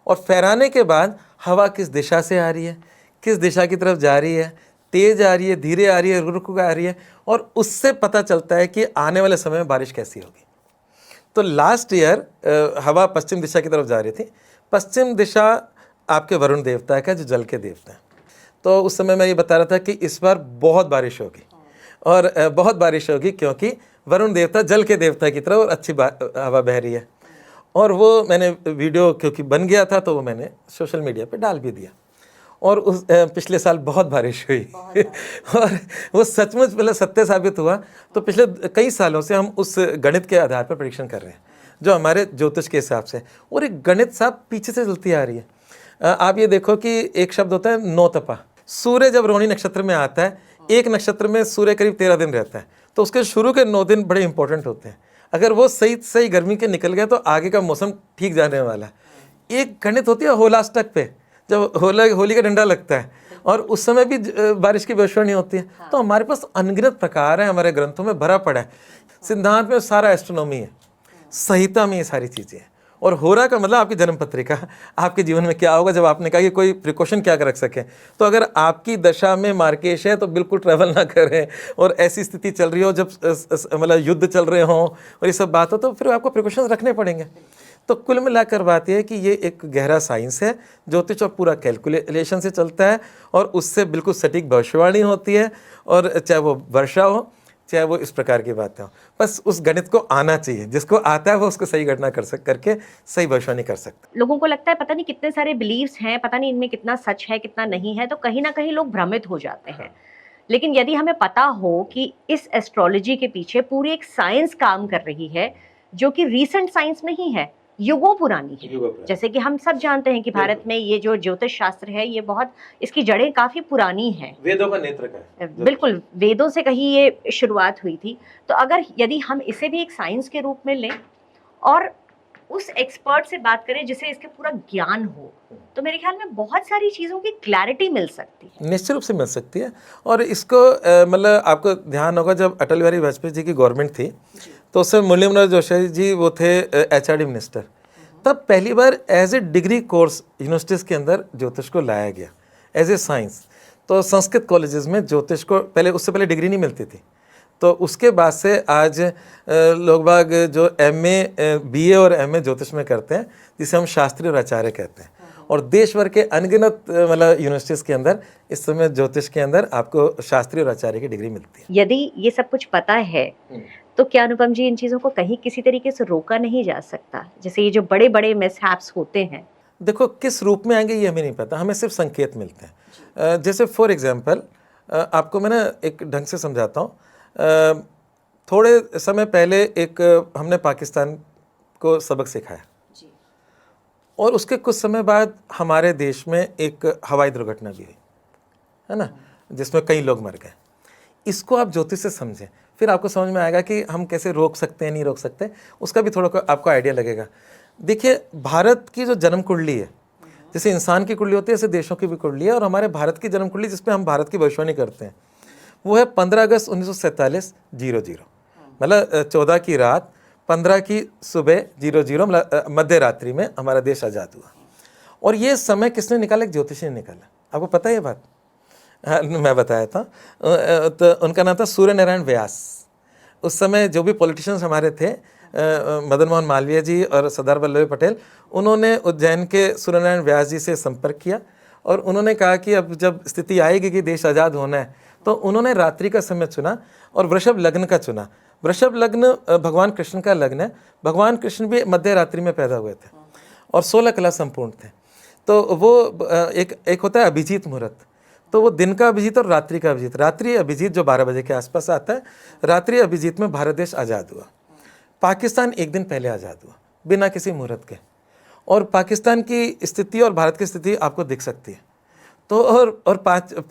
Speaker 1: और फहराने के बाद हवा किस दिशा से आ रही है, किस दिशा की तरफ जा रही है, तेज आ रही है, धीरे आ रही है, रुक रुक आ रही है, और उससे पता चलता है कि आने वाले समय में बारिश कैसी होगी। तो लास्ट ईयर हवा पश्चिम दिशा की तरफ जा रही थी। पश्चिम दिशा आपके वरुण देवता का, जो जल के देवता हैं। तो उस समय मैं ये बता रहा था कि इस बार बहुत बारिश होगी, और बहुत बारिश होगी क्योंकि वरुण देवता जल के देवता की तरफ और अच्छी हवा बह रही है। और वो मैंने वीडियो क्योंकि बन गया था तो वो मैंने सोशल मीडिया पे डाल भी दिया। और उस पिछले साल बहुत बारिश हुई और वो सचमुच पहले सत्य साबित हुआ। तो पिछले कई सालों से हम उस गणित के आधार पर परीक्षण कर रहे हैं, जो हमारे ज्योतिष के हिसाब से, और एक गणित साहब पीछे से चलती आ रही है। आप ये देखो कि एक शब्द होता है नौतपा। सूर्य जब रोहिणी नक्षत्र में आता है, एक नक्षत्र में सूर्य करीब 13 दिन रहता है, तो उसके शुरू के 9 दिन बड़े इंपॉर्टेंट होते हैं। अगर वो सही गर्मी के निकल गया तो आगे का मौसम ठीक जाने वाला है। एक गणित होती है होलाष्टक पे, जब होली का डंडा लगता है, और उस समय भी बारिश की भविष्यवाणी होती है। तो हमारे पास अनगिनत प्रकार है, हमारे ग्रंथों में भरा पड़ा है। सिद्धांत में सारा एस्ट्रोनॉमी है, संहिता में ये सारी चीज़ें हैं। और होरा का मतलब आपकी जन्म पत्रिका, आपके जीवन में क्या होगा। जब आपने कहा कि कोई प्रिकॉशन क्या कर रख सके, तो अगर आपकी दशा में मार्केश है तो बिल्कुल ट्रैवल ना करें, और ऐसी स्थिति चल रही हो जब मतलब युद्ध चल रहे हों और ये सब बात हो, तो फिर आपको प्रिकॉशंस रखने पड़ेंगे। तो कुल मिलाकर बात यह है कि ये एक गहरा साइंस है, ज्योतिष और पूरा कैलकुलेशन से चलता है, और उससे बिल्कुल सटीक भविष्यवाणी होती है। और चाहे वो वर्षा हो, चाहे वो इस प्रकार की बातें हो, बस उस गणित को आना चाहिए। जिसको आता है वो उसको सही गणना करके सही भविष्यवाणी कर सकता है।
Speaker 2: लोगों को लगता है पता नहीं कितने सारे बिलीव्स हैं, पता नहीं इनमें कितना सच है कितना नहीं है, तो कहीं ना कहीं लोग भ्रमित हो जाते हैं। लेकिन यदि हमें पता हो कि इस एस्ट्रोलॉजी के पीछे पूरी एक साइंस काम कर रही है, जो कि रीसेंट साइंस नहीं है, युगों पुरानी है। जैसे कि हम सब जानते हैं कि भारत में ये जो ज्योतिष शास्त्र है, ये बहुत, इसकी जड़ें काफी पुरानी हैं।
Speaker 1: वेदों का नेत्र का है।
Speaker 2: बिल्कुल, वेदों से कहीं ये शुरुआत हुई थी। तो अगर यदि हम इसे भी एक साइंस के रूप में लें और उस एक्सपर्ट से बात करें जिसे इसके पूरा ज्ञान हो, तो मेरे ख्याल में बहुत सारी चीजों की क्लैरिटी मिल सकती है।
Speaker 1: निश्चित रूप से मिल सकती है। और इसको मतलब आपको ध्यान होगा, जब अटल बिहारी वाजपेयी जी की गवर्नमेंट थी, तो उससे मुरली मनोहर जोशी जी वो थे HRD मिनिस्टर। तब पहली बार as a degree course universities के अंदर ज्योतिष को लाया गया एज ए साइंस। तो संस्कृत कॉलेजेस में ज्योतिष को पहले, उससे पहले डिग्री नहीं मिलती थी। तो उसके बाद से आज लोग बाग जो MA BA और MA ज्योतिष में करते हैं, जिसे हम शास्त्री और आचार्य कहते हैं। और देश भर के अनगिनत मतलब यूनिवर्सिटीज़ के अंदर इस समय ज्योतिष के अंदर आपको शास्त्री और आचार्य की डिग्री मिलती है।
Speaker 2: यदि ये सब कुछ पता है तो क्या अनुपम जी इन चीज़ों को कहीं किसी तरीके से रोका नहीं जा सकता? जैसे ये जो बड़े बड़े मिसहैप्स होते हैं,
Speaker 1: देखो किस रूप में आएंगे ये हमें नहीं पता, हमें सिर्फ संकेत मिलते हैं। जैसे फॉर एग्जांपल आपको मैं ना एक ढंग से समझाता हूँ। थोड़े समय पहले एक हमने पाकिस्तान को सबक सिखाया, और उसके कुछ समय बाद हमारे देश में एक हवाई दुर्घटना भी हुई, है ना, जिसमें कई लोग मर गए। इसको आप ज्योतिष से समझें, फिर आपको समझ में आएगा कि हम कैसे रोक सकते हैं, नहीं रोक सकते, उसका भी थोड़ा आपको आइडिया लगेगा। देखिए, भारत की जो जन्म कुंडली है, जैसे इंसान की कुंडली होती है, ऐसे देशों की भी कुंडली है। और हमारे भारत की जन्म कुंडली, जिसपे हम भारत की भविष्यवाणी करते हैं, वो है 15 अगस्त 1947 00, मतलब 14 की रात 15 की सुबह 00, मतलब मध्य रात्रि में हमारा देश आज़ाद हुआ। और ये समय किसने निकाला? एक ज्योतिषी ने निकाला। आपको पता है ये बात? मैं बताया था। तो उनका नाम था सूर्य नारायण व्यास। उस समय जो भी पॉलिटिशियंस हमारे थे, मदन मोहन मालवीय जी और सरदार वल्लभ भाई पटेल, उन्होंने उज्जैन के सूर्य नारायण व्यास जी से संपर्क किया, और उन्होंने कहा कि अब जब स्थिति आएगी कि देश आज़ाद होना है, तो उन्होंने रात्रि का समय चुना और वृषभ लग्न का चुना। वृषभ लग्न भगवान कृष्ण का लग्न है। भगवान कृष्ण भी मध्य रात्रि में पैदा हुए थे और 16 कला संपूर्ण थे। तो वो एक होता है अभिजीत मुहूर्त, तो वो दिन का अभिजीत और रात्रि का अभिजीत। रात्रि अभिजीत जो 12 बजे के आसपास आता है, रात्रि अभिजीत में भारत देश आज़ाद हुआ। पाकिस्तान एक दिन पहले आज़ाद हुआ बिना किसी मुहूर्त के, और पाकिस्तान की स्थिति और भारत की स्थिति आपको दिख सकती है। तो और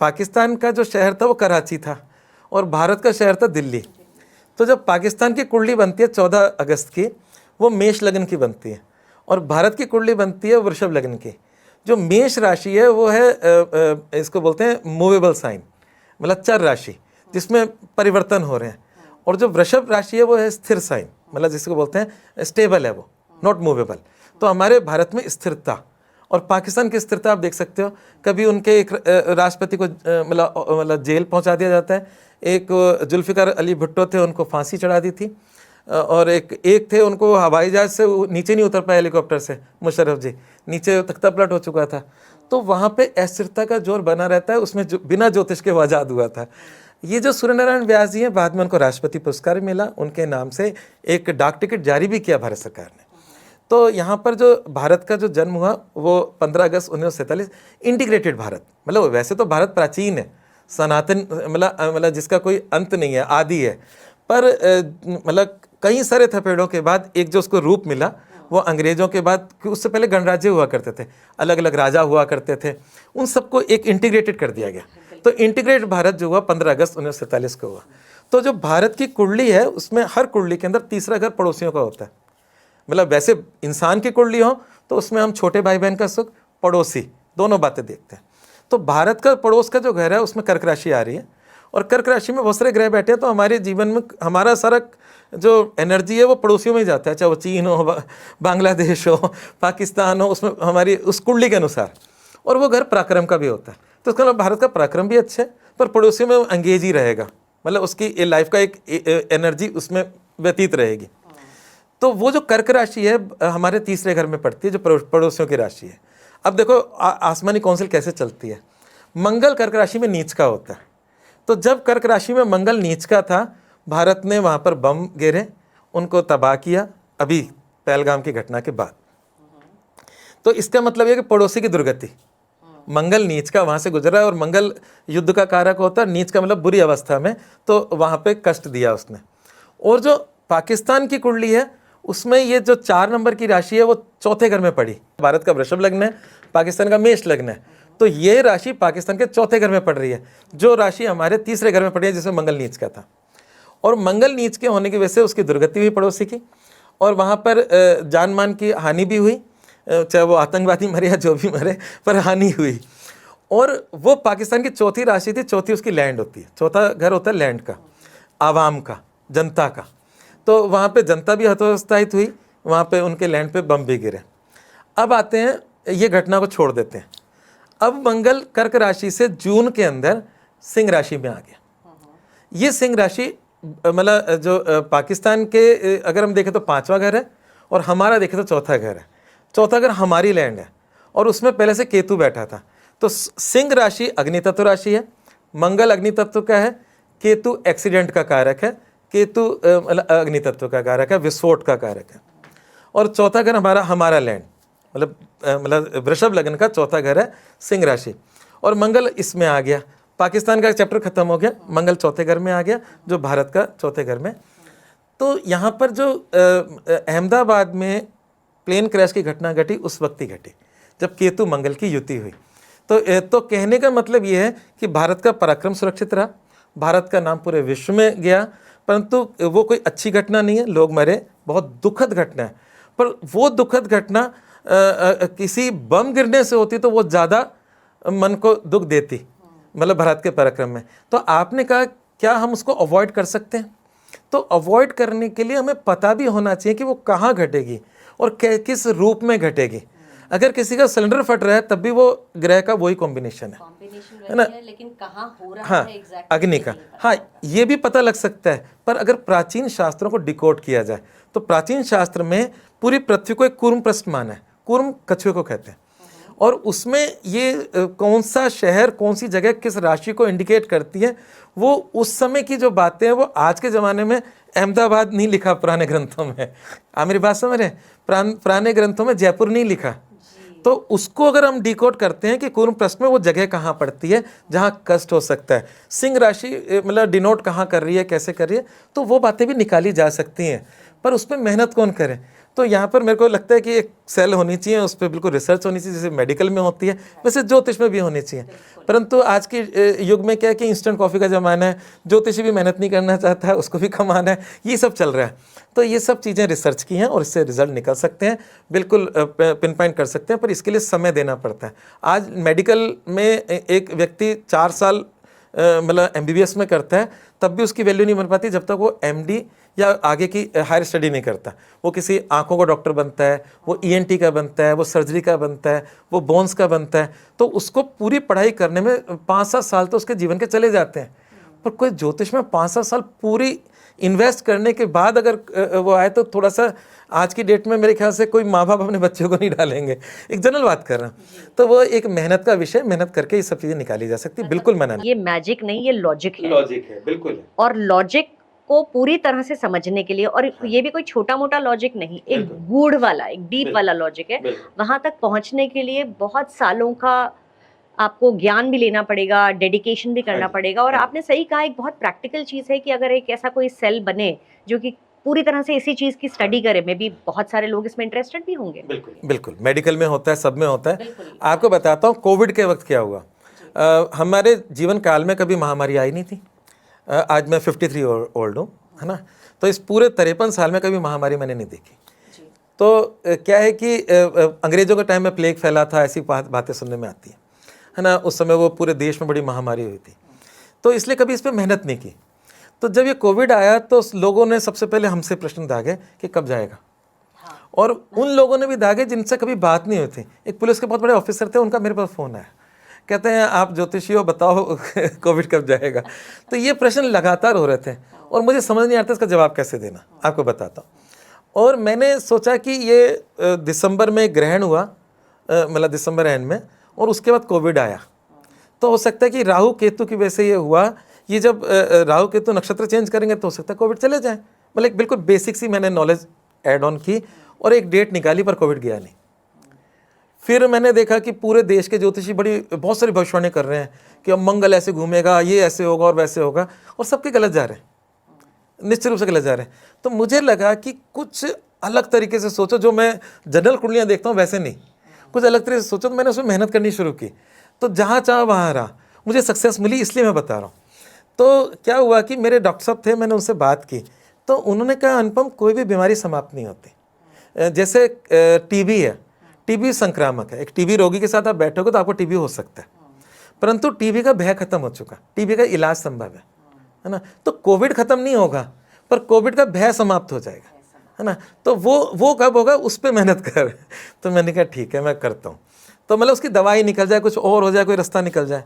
Speaker 1: पाकिस्तान का जो शहर था वो कराची था, और भारत का शहर था दिल्ली। तो जब पाकिस्तान की कुंडली बनती है 14 अगस्त की, वो मेष लग्न की बनती है, और भारत की कुंडली बनती है वृषभ लग्न की। जो मेष राशि है वो है इसको बोलते हैं मूवेबल साइन, मतलब चर राशि, जिसमें परिवर्तन हो रहे हैं। और जो वृषभ राशि है वो है स्थिर साइन, मतलब जिसको बोलते हैं स्टेबल है, वो नॉट मूवेबल। तो हमारे भारत में स्थिरता और पाकिस्तान की स्थिरता आप देख सकते हो। कभी उनके एक राष्ट्रपति को मतलब जेल पहुंचा दिया जाता है। एक जुल्फ़िकार अली भुट्टो थे, उनको फांसी चढ़ा दी थी। और एक थे, उनको हवाई जहाज से वो नीचे नहीं उतर पाए हेलीकॉप्टर से, मुशर्रफ जी, नीचे तख्ता पलट हो चुका था। तो वहाँ पे अस्थिरता का जोर बना रहता है, उसमें बिना ज्योतिष के वजाद हुआ था। ये जो सूर्य नारायण व्यास जी हैं, बाद में उनको राष्ट्रपति पुरस्कार मिला, उनके नाम से एक डाक टिकट जारी भी किया भारत सरकार ने। तो यहाँ पर जो भारत का जो जन्म हुआ वो 15 अगस्त 1947, इंटीग्रेटेड भारत, मतलब वैसे तो भारत प्राचीन है, सनातन, मतलब जिसका कोई अंत नहीं है, आदि है, पर मतलब कई सारे थपेड़ों के बाद एक जो उसको रूप मिला वो अंग्रेजों के बाद, उससे पहले गणराज्य हुआ करते थे, अलग अलग राजा हुआ करते थे, उन सबको एक इंटीग्रेटेड कर दिया गया। तो इंटीग्रेटेड भारत जो हुआ 15 अगस्त 1947 को हुआ। तो जो भारत की कुंडली है उसमें हर कुंडली के अंदर तीसरा घर पड़ोसियों का होता है। मतलब वैसे इंसान की कुंडली हो तो उसमें हम छोटे भाई बहन का सुख, पड़ोसी, दोनों बातें देखते हैं। तो भारत का पड़ोस का जो घर है उसमें कर्क राशि आ रही है, और कर्क राशि में बहुत सारे ग्रह बैठे हैं। तो हमारे जीवन में हमारा सारा जो एनर्जी है वो पड़ोसियों में ही जाता है, चाहे वो चीन हो, बांग्लादेश हो, पाकिस्तान हो, उसमें हमारी उस कुंडली के अनुसार। और वो घर पराक्रम का भी होता है। तो इसका मतलब भारत का पराक्रम भी अच्छा है, पर पड़ोसियों में अंगेज ही रहेगा, मतलब उसकी लाइफ का एक एनर्जी उसमें व्यतीत रहेगी। तो वो जो कर्क राशि है हमारे तीसरे घर में पड़ती है, जो पड़ोसियों की राशि है। अब देखो आसमानी काउंसिल कैसे चलती है। मंगल कर्क राशि में नीच का होता है। तो जब कर्क राशि में मंगल नीच का था, भारत ने वहाँ पर बम गिरे, उनको तबाह किया, अभी पहलगाम की घटना के बाद। तो इसका मतलब यह कि पड़ोसी की दुर्गति, मंगल नीच का वहाँ से गुजरा है, और मंगल युद्ध का कारक होता है, नीच का मतलब बुरी अवस्था में, तो वहाँ पे कष्ट दिया उसने। और जो पाकिस्तान की कुंडली है उसमें ये जो 4 नंबर की राशि है वो चौथे घर में पड़ी। भारत का वृषभ लग्न है, पाकिस्तान का मेष लग्न है, तो ये राशि पाकिस्तान के चौथे घर में पड़ रही है, जो राशि हमारे तीसरे घर में पड़ी है, जिसमें मंगल नीच का था। और मंगल नीच के होने की वजह से उसकी दुर्गति हुई पड़ोसी की, और वहाँ पर जान मान की हानि भी हुई, चाहे वो आतंकवादी मरे या जो भी मरे, पर हानि हुई। और वो पाकिस्तान की चौथी राशि थी, चौथी उसकी लैंड होती है, चौथा घर होता है लैंड का, आवाम का, जनता का। तो वहाँ पे जनता भी हतोत्साहित हुई, वहाँ पे उनके लैंड पे बम भी गिरे। अब आते हैं, ये घटना को छोड़ देते हैं। अब मंगल कर्क राशि से जून के अंदर सिंह राशि में आ गया। ये सिंह राशि मतलब जो पाकिस्तान के अगर हम देखें तो 5वां घर है, और हमारा देखें तो चौथा घर है। चौथा घर हमारी लैंड है, और उसमें पहले से केतु बैठा था। तो सिंह राशि अग्नि तत्व राशि है, मंगल अग्नि तत्व का है, केतु एक्सीडेंट का कारक है, केतु अग्नि तत्व का कारक है, विस्फोट का कारक है। और चौथा घर हमारा लैंड, मतलब वृषभ लग्न का चौथा घर है सिंह राशि, और मंगल इसमें आ गया। पाकिस्तान का चैप्टर खत्म हो गया, मंगल चौथे घर में आ गया, जो भारत का चौथे घर में। तो यहाँ पर जो अहमदाबाद में प्लेन क्रैश की घटना घटी, उस वक्त ही घटी जब केतु मंगल की युति हुई। तो कहने का मतलब ये है कि भारत का पराक्रम सुरक्षित रहा, भारत का नाम पूरे विश्व में गया, परंतु वो कोई अच्छी घटना नहीं है, लोग मरे, बहुत दुखद घटना है। पर वो दुखद घटना किसी बम गिरने से होती तो वो ज़्यादा मन को दुख देती, मतलब भारत के पराक्रम में। तो आपने कहा क्या हम उसको अवॉइड कर सकते हैं? तो अवॉइड करने के लिए हमें पता भी होना चाहिए कि वो कहाँ घटेगी और किस रूप में घटेगी। अगर किसी का सिलेंडर फट रहा है तब भी वो ग्रह का वही कॉम्बिनेशन है ना,
Speaker 2: लेकिन कहाँ हो रहा
Speaker 1: हाँ,
Speaker 2: है exactly
Speaker 1: अग्नि का, हाँ, ये भी पता लग सकता है। पर अगर प्राचीन शास्त्रों को डिकोड किया जाए तो प्राचीन शास्त्र में पूरी पृथ्वी को एक कूर्म पृष्ठ माना है, कूर्म कछुए को कहते हैं, और उसमें ये कौन सा शहर कौन सी जगह किस राशि को इंडिकेट करती है, वो उस समय की जो बातें हैं वो आज के ज़माने में अहमदाबाद नहीं लिखा पुराने ग्रंथों में। आप मेरी बात समझ रहे हैं? पुराने ग्रंथों में जयपुर नहीं लिखा। तो उसको अगर हम डिकोड करते हैं कि कूर्म पृष्ठ में वो जगह कहाँ पड़ती है जहाँ कष्ट हो सकता है, सिंह राशि मतलब डिनोट कहाँ कर रही है, कैसे कर रही है, तो वो बातें भी निकाली जा सकती हैं। पर उस पर मेहनत कौन करे? तो यहाँ पर मेरे को लगता है कि एक सेल होनी चाहिए, उस पर बिल्कुल रिसर्च होनी चाहिए, जैसे मेडिकल में होती है वैसे ज्योतिष में भी होनी चाहिए। परंतु आज के युग में क्या है कि इंस्टेंट कॉफ़ी का ज़माना है, ज्योतिषी भी मेहनत नहीं करना चाहता है, उसको भी कमाना है, ये सब चल रहा है। तो ये सब चीज़ें रिसर्च की हैं और इससे रिजल्ट निकल सकते हैं, बिल्कुल पिन पॉइंट कर सकते हैं, पर इसके लिए समय देना पड़ता है। आज मेडिकल में एक व्यक्ति 4 साल मतलब MBBS में करता है, तब भी उसकी वैल्यू नहीं बन पाती जब तक वो MD या आगे की हायर स्टडी नहीं करता। वो किसी आंखों का डॉक्टर बनता है, वो ENT का बनता है, वो सर्जरी का बनता है, वो बोन्स का बनता है, तो उसको पूरी पढ़ाई करने में 5-7 साल तो उसके जीवन के चले जाते हैं। पर कोई ज्योतिष में 5-7 साल पूरी इन्वेस्ट करने के बाद अगर वो आए तो थोड़ा सा आज की डेट में मेरे ख्याल से कोई माँ बाप अपने बच्चों को नहीं डालेंगे, एक जनरल बात कर रहा हूँ। तो वो एक मेहनत का विषय, मेहनत करके ये सब चीज़ें निकाली जा सकती, बिल्कुल मना नहीं।
Speaker 2: ये मैजिक नहीं, ये लॉजिक है।
Speaker 1: लॉजिक है, बिल्कुल है।
Speaker 2: और लॉजिक को पूरी तरह से समझने के लिए, और ये भी कोई छोटा मोटा लॉजिक नहीं, एक गूढ़ वाला, एक डीप वाला लॉजिक है। वहां तक पहुंचने के लिए बहुत सालों का आपको ज्ञान भी लेना पड़ेगा, डेडिकेशन भी करना पड़ेगा। और आपने सही कहा, एक बहुत प्रैक्टिकल चीज है कि अगर एक ऐसा कोई सेल बने जो कि पूरी तरह से इसी चीज की स्टडी करे, में भी बहुत सारे लोग इसमें इंटरेस्टेड भी होंगे।
Speaker 1: बिल्कुल बिल्कुल, मेडिकल में होता है, सब में होता है। आपको बताता हूँ कोविड के वक्त क्या हुआ। हमारे जीवन काल में कभी महामारी आई नहीं थी। आज मैं 53 ओल्ड हूँ, है ना, तो इस पूरे 53 साल में कभी महामारी मैंने नहीं देखी। तो क्या है कि अंग्रेजों के टाइम में प्लेग फैला था, ऐसी बातें सुनने में आती है ना। उस समय वो पूरे देश में बड़ी महामारी हुई थी, तो इसलिए कभी इस पर मेहनत नहीं की। तो जब ये कोविड आया तो लोगों ने सबसे पहले हमसे प्रश्न दागे कि कब जाएगा, और उन लोगों ने भी दागे जिनसे कभी बात नहीं हुई थी। एक पुलिस के बहुत बड़े ऑफिसर थे, उनका मेरे पास फ़ोन आया, कहते हैं आप ज्योतिषी हो, बताओ कोविड कब जाएगा। तो ये प्रश्न लगातार हो रहे थे और मुझे समझ नहीं आता इसका जवाब कैसे देना, आपको बताता हूँ। और मैंने सोचा कि ये दिसंबर में ग्रहण हुआ, मतलब दिसंबर एंड में, और उसके बाद कोविड आया, तो हो सकता है कि राहु केतु की वजह से ये हुआ। ये जब राहु केतु नक्षत्र चेंज करेंगे तो हो सकता है कोविड चले जाए। मतलब एक बिल्कुल बेसिक सी मैंने नॉलेज ऐड ऑन की और एक डेट निकाली, पर कोविड गया नहीं। फिर मैंने देखा कि पूरे देश के ज्योतिषी बहुत सारी भविष्यवाणी कर रहे हैं कि अब मंगल ऐसे घूमेगा, ये ऐसे होगा और वैसे होगा, और सबके गलत जा रहे हैं, निश्चित रूप से गलत जा रहे हैं। तो मुझे लगा कि कुछ अलग तरीके से सोचो, जो मैं जनरल कुंडलियाँ देखता हूँ वैसे नहीं, कुछ अलग तरीके से सोचो। तो मैंने उसमें मेहनत करनी शुरू की, तो जहाँ चाहा वहाँ रहा, मुझे सक्सेस मिली, इसलिए मैं बता रहा हूँ। तो क्या हुआ कि मेरे डॉक्टर साहब थे, मैंने उनसे बात की, तो उन्होंने कहा अनुपम कोई भी बीमारी समाप्त नहीं होती। जैसे टीबी है, टीबी संक्रामक है, एक टीबी रोगी के साथ आप बैठोगे तो आपको टीबी हो सकता है, परंतु टीबी का भय खत्म हो चुका, टीबी का इलाज संभव है ना। तो कोविड खत्म नहीं होगा, पर कोविड का भय समाप्त हो जाएगा, है ना। तो वो कब होगा, उस पर मेहनत कर। तो मैंने कहा ठीक है, मैं करता हूँ। तो मतलब उसकी दवाई निकल जाए, कुछ और हो जाए, कोई रास्ता निकल जाए।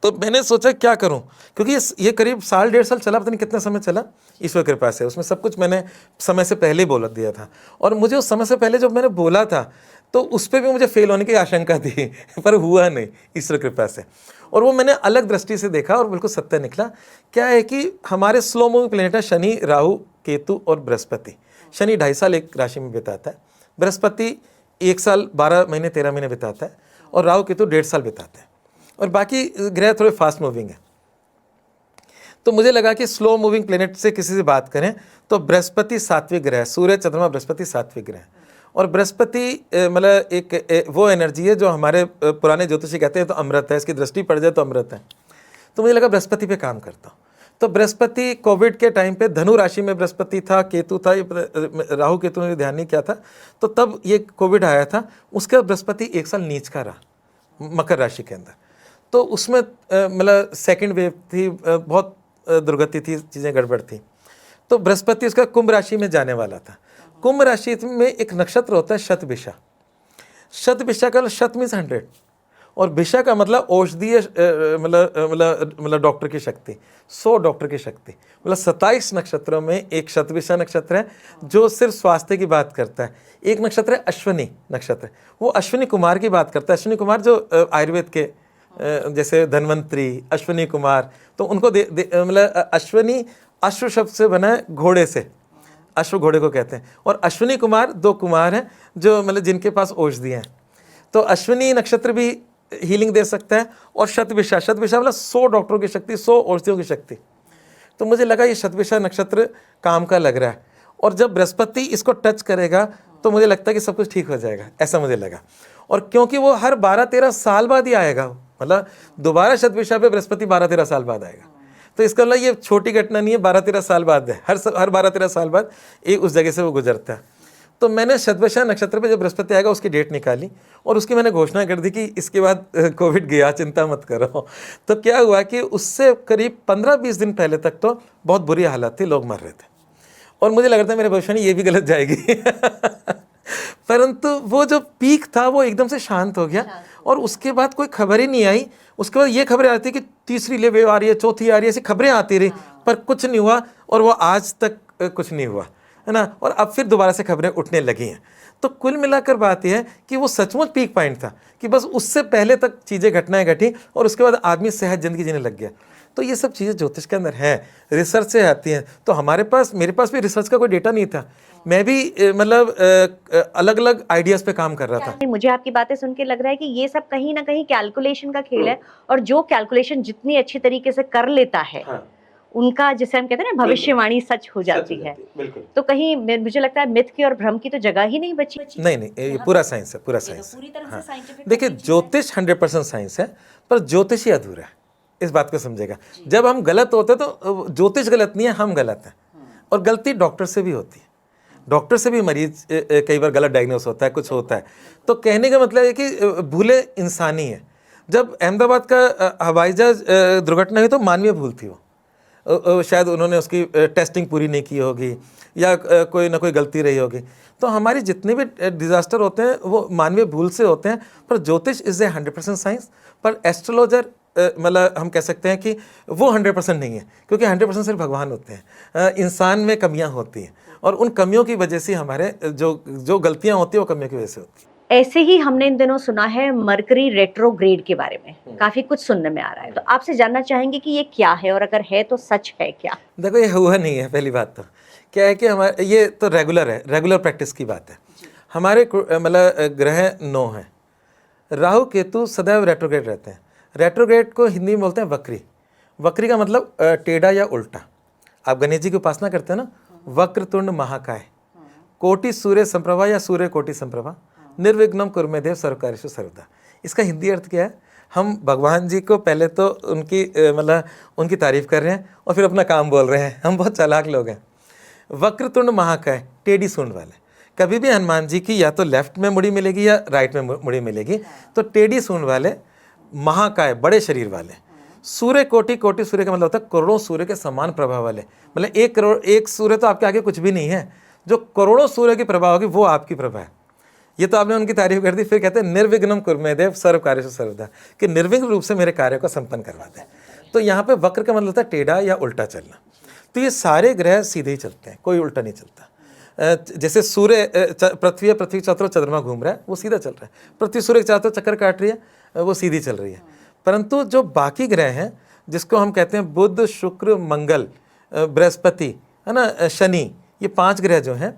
Speaker 1: तो मैंने सोचा क्या करूं, क्योंकि ये करीब 1.5 साल चला, पता नहीं कितना समय चला, ईश्वर कृपा से। उसमें सब कुछ मैंने समय से पहले बोल दिया था, और मुझे उस समय से पहले जब मैंने बोला था तो उस पर भी मुझे फेल होने की आशंका थी, पर हुआ नहीं ईश्वर कृपा से। और वो मैंने अलग दृष्टि से देखा और बिल्कुल सत्य निकला। क्या है कि हमारे स्लो मूविंग प्लेनेट है शनि, राहु, केतु और बृहस्पति। शनि 2.5 साल एक राशि में बिताता है, बृहस्पति 1 साल 12 महीने 13 महीने बिताता है, और राहु केतु 1.5 साल बिताते हैं, और बाकी ग्रह थोड़े फास्ट मूविंग है। तो मुझे लगा कि स्लो मूविंग प्लेनेट से किसी से बात करें तो बृहस्पति सात्विक ग्रह, सूर्य चंद्रमा बृहस्पति सात्विक ग्रह, और बृहस्पति मतलब एक वो एनर्जी है जो हमारे पुराने ज्योतिषी कहते हैं तो अमृत है, इसकी दृष्टि पड़ जाए तो अमृत है। तो मुझे लगा बृहस्पति पे काम करता हूँ। तो बृहस्पति कोविड के टाइम पे धनु राशि में बृहस्पति था, केतु था, राहु केतु ने ध्यान नहीं किया था, तो तब ये कोविड आया था। उसके बाद बृहस्पति 1 साल नीच का रहा मकर राशि के अंदर, तो उसमें मतलब सेकंड वेव थी, बहुत दुर्गति थी, चीज़ें गड़बड़ थी। तो बृहस्पति उसका कुंभ राशि में जाने वाला था। कुंभ राशि में एक नक्षत्र होता है शतभिषा। शतभिषा का शत मीन्स 100, और भिषा का मतलब औषधीय, मतलब डॉक्टर की शक्ति, 100 डॉक्टर की शक्ति। मतलब 27 नक्षत्रों में एक शतभिषा नक्षत्र है जो सिर्फ स्वास्थ्य की बात करता है। एक नक्षत्र है अश्विनी नक्षत्र, वो अश्विनी कुमार की बात करता है। अश्विनी कुमार जो आयुर्वेद के जैसे धन्वंतरी, अश्विनी कुमार, तो उनको मतलब अश्विनी अश्व शब्द से बना है, घोड़े से, अश्व घोड़े को कहते हैं। और अश्विनी कुमार 2 कुमार हैं जो मतलब जिनके पास औषधियाँ हैं। तो अश्विनी नक्षत्र भी हीलिंग दे सकता है, और शतभिषा, शतभिषा मतलब 100 डॉक्टरों की शक्ति, 100 औषधियों की शक्ति। तो मुझे लगा ये शतभिषा नक्षत्र काम का लग रहा है, और जब बृहस्पति इसको टच करेगा तो मुझे लगता है कि सब कुछ ठीक हो जाएगा, ऐसा मुझे लगा। और क्योंकि वो हर 12-13 साल बाद ही आएगा, मतलब दोबारा शतभिषा पे बृहस्पति 12-13 साल बाद आएगा, तो इसका मतलब ये छोटी घटना नहीं है, 12-13 साल बाद है, हर 12-13 साल बाद एक उस जगह से वो गुजरता है। तो मैंने शतभिषा नक्षत्र पे जब बृहस्पति आएगा उसकी डेट निकाली, और उसकी मैंने घोषणा कर दी कि इसके बाद कोविड गया, चिंता मत करो। तो क्या हुआ कि उससे करीब 15-20 दिन पहले तक तो बहुत बुरी हालत थी, लोग मर रहे थे, और मुझे लग रहा था मेरे भविष्यवाणी ये भी गलत जाएगी। परंतु वो जो पीक था वो एकदम से शांत हो गया, और उसके बाद कोई खबर ही नहीं आई। उसके बाद ये खबरें आती कि तीसरी वेव आ रही है, चौथी आ रही है, ऐसी खबरें आती रही, पर कुछ नहीं हुआ और वो आज तक कुछ नहीं हुआ, है ना, और अब फिर दोबारा से खबरें उठने लगी हैं। तो कुल मिलाकर बात यह है कि वो सचमुच पीक पॉइंट था कि बस उससे पहले तक चीज़ें घटनाएं घटी और उसके बाद आदमी सेहत ज़िंदगी जीने लग गया। तो ये सब चीज़ें ज्योतिष के अंदर हैं, रिसर्च से आती हैं। तो मेरे पास भी रिसर्च का कोई डेटा नहीं था, मैं भी मतलब अलग अलग आइडियाज़ पे काम कर रहा था।
Speaker 2: मुझे आपकी बातें सुन के लग रहा है कि ये सब कहीं ना कहीं कैलकुलेशन का खेल है, और जो कैलकुलेशन जितनी अच्छी तरीके से कर लेता है,
Speaker 1: हाँ,
Speaker 2: उनका, जिसे हम कहते हैं ना, भविष्यवाणी सच हो जाती है।
Speaker 1: बिल्कुल।
Speaker 2: तो कहीं मुझे लगता है मिथ की और भ्रम की तो जगह ही नहीं बची।
Speaker 1: नहीं, ये पूरा साइंस है, पूरा साइंस
Speaker 2: पूरी तरह से साइंटिफिक।
Speaker 1: देखिए, ज्योतिष 100% साइंस है, पर ज्योतिष ही अधूरा है, इस बात को समझेगा। जब हम गलत होते हैं तो ज्योतिष गलत नहीं है, हम गलत हैं। और गलती डॉक्टर से भी होती है, डॉक्टर से भी मरीज कई बार गलत डायग्नोस होता है, कुछ होता है। तो कहने का मतलब है कि भूले इंसानी है। जब अहमदाबाद का हवाई जहाज दुर्घटना हुई तो मानवीय भूल थी वो, शायद उन्होंने उसकी टेस्टिंग पूरी नहीं की होगी या कोई ना कोई गलती रही होगी। तो हमारी जितने भी डिज़ास्टर होते हैं वो मानवीय भूल से होते हैं। पर ज्योतिष इज़ ए 100% साइंस, पर एस्ट्रोलॉजर मतलब हम कह सकते हैं कि वो 100% नहीं है, क्योंकि 100% सिर्फ भगवान होते हैं। इंसान में कमियां होती हैं और उन कमियों की वजह से हमारे जो गलतियां होती हैं वो कमियों की वजह से होती हैं।
Speaker 2: ऐसे ही हमने इन दिनों सुना है मरकरी रेट्रोग्रेड के बारे में, काफी कुछ सुनने में आ रहा है। तो आपसे जानना चाहेंगे कि ये क्या है, और अगर है तो सच है क्या?
Speaker 1: देखो, ये हुआ नहीं है। पहली बात तो क्या है कि हमारे ये तो रेगुलर है, रेगुलर प्रैक्टिस की बात है। हमारे मतलब ग्रह 9 हैं, राहु केतु सदैव रेट्रोग्रेड रहते हैं। रेट्रोग्रेड को हिंदी में बोलते हैं वक्री। वक्री का मतलब टेढ़ा या उल्टा। आप गणेश जी की उपासना करते हैं ना, वक्रतुंड महाकाय, कोटि सूर्य संप्रभा या सूर्य कोटि संप्रभा, निर्विघ्नम कुरु देव सर्वकार्येषु सर्वदा। इसका हिंदी अर्थ क्या है? हम भगवान जी को पहले तो उनकी मतलब उनकी तारीफ कर रहे हैं और फिर अपना काम बोल रहे हैं। हम बहुत चालाक लोग हैं। वक्रतुंड महाकाय, टेढ़ी सूंड वाले। कभी भी हनुमान जी की या तो लेफ्ट में मुड़ी मिलेगी या राइट में मुड़ी मिलेगी। तो टेढ़ी सूंड वाले, महाकाय, बड़े शरीर वाले। सूर्य कोटि, कोटि सूर्य का मतलब होता है करोड़ों सूर्य के समान प्रभाव वाले। मतलब 1 करोड़, एक सूर्य तो आपके आगे कुछ भी नहीं है। जो करोड़ों सूर्य की प्रभा होगी वो आपकी प्रभा है। ये तो आपने उनकी तारीफ कर दी। फिर कहते हैं निर्विघ्नम कुरु देव सर्व कार्येषु सर्वदा, कि निर्विघ्न रूप से मेरे कार्य को संपन्न करवा दे। तो यहाँ पे वक्र का मतलब होता है टेढ़ा या उल्टा चलना। तो ये सारे ग्रह सीधे ही चलते हैं, कोई उल्टा नहीं चलता। जैसे सूर्य पृथ्वी के चारों तरफ चंद्रमा घूम रहा है, वो सीधा चल रहा है। पृथ्वी सूर्य के चारों तरफ चक्कर काट रही है, वो सीधी चल रही है। परंतु जो बाकी ग्रह हैं, जिसको हम कहते हैं बुध, शुक्र, मंगल, बृहस्पति, है ना, शनि, ये 5 ग्रह जो हैं,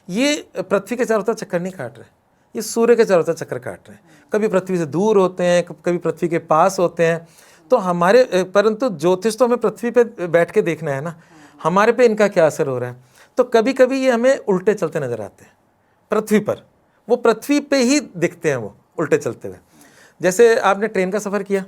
Speaker 1: ये पृथ्वी के चारों तरफ चक्कर नहीं काट रहे, ये सूर्य के चारों तरफ चक्कर काट रहे हैं। कभी पृथ्वी से दूर होते हैं, कभी पृथ्वी के पास होते हैं। तो हमारे परंतु ज्योतिष तो हमें पृथ्वी पे बैठ के देखना है ना, हमारे पे इनका क्या असर हो रहा है। तो कभी कभी ये हमें उल्टे चलते नजर आते हैं पृथ्वी पर, वो पृथ्वी पे ही दिखते हैं वो उल्टे चलते हुए। जैसे आपने ट्रेन का सफ़र किया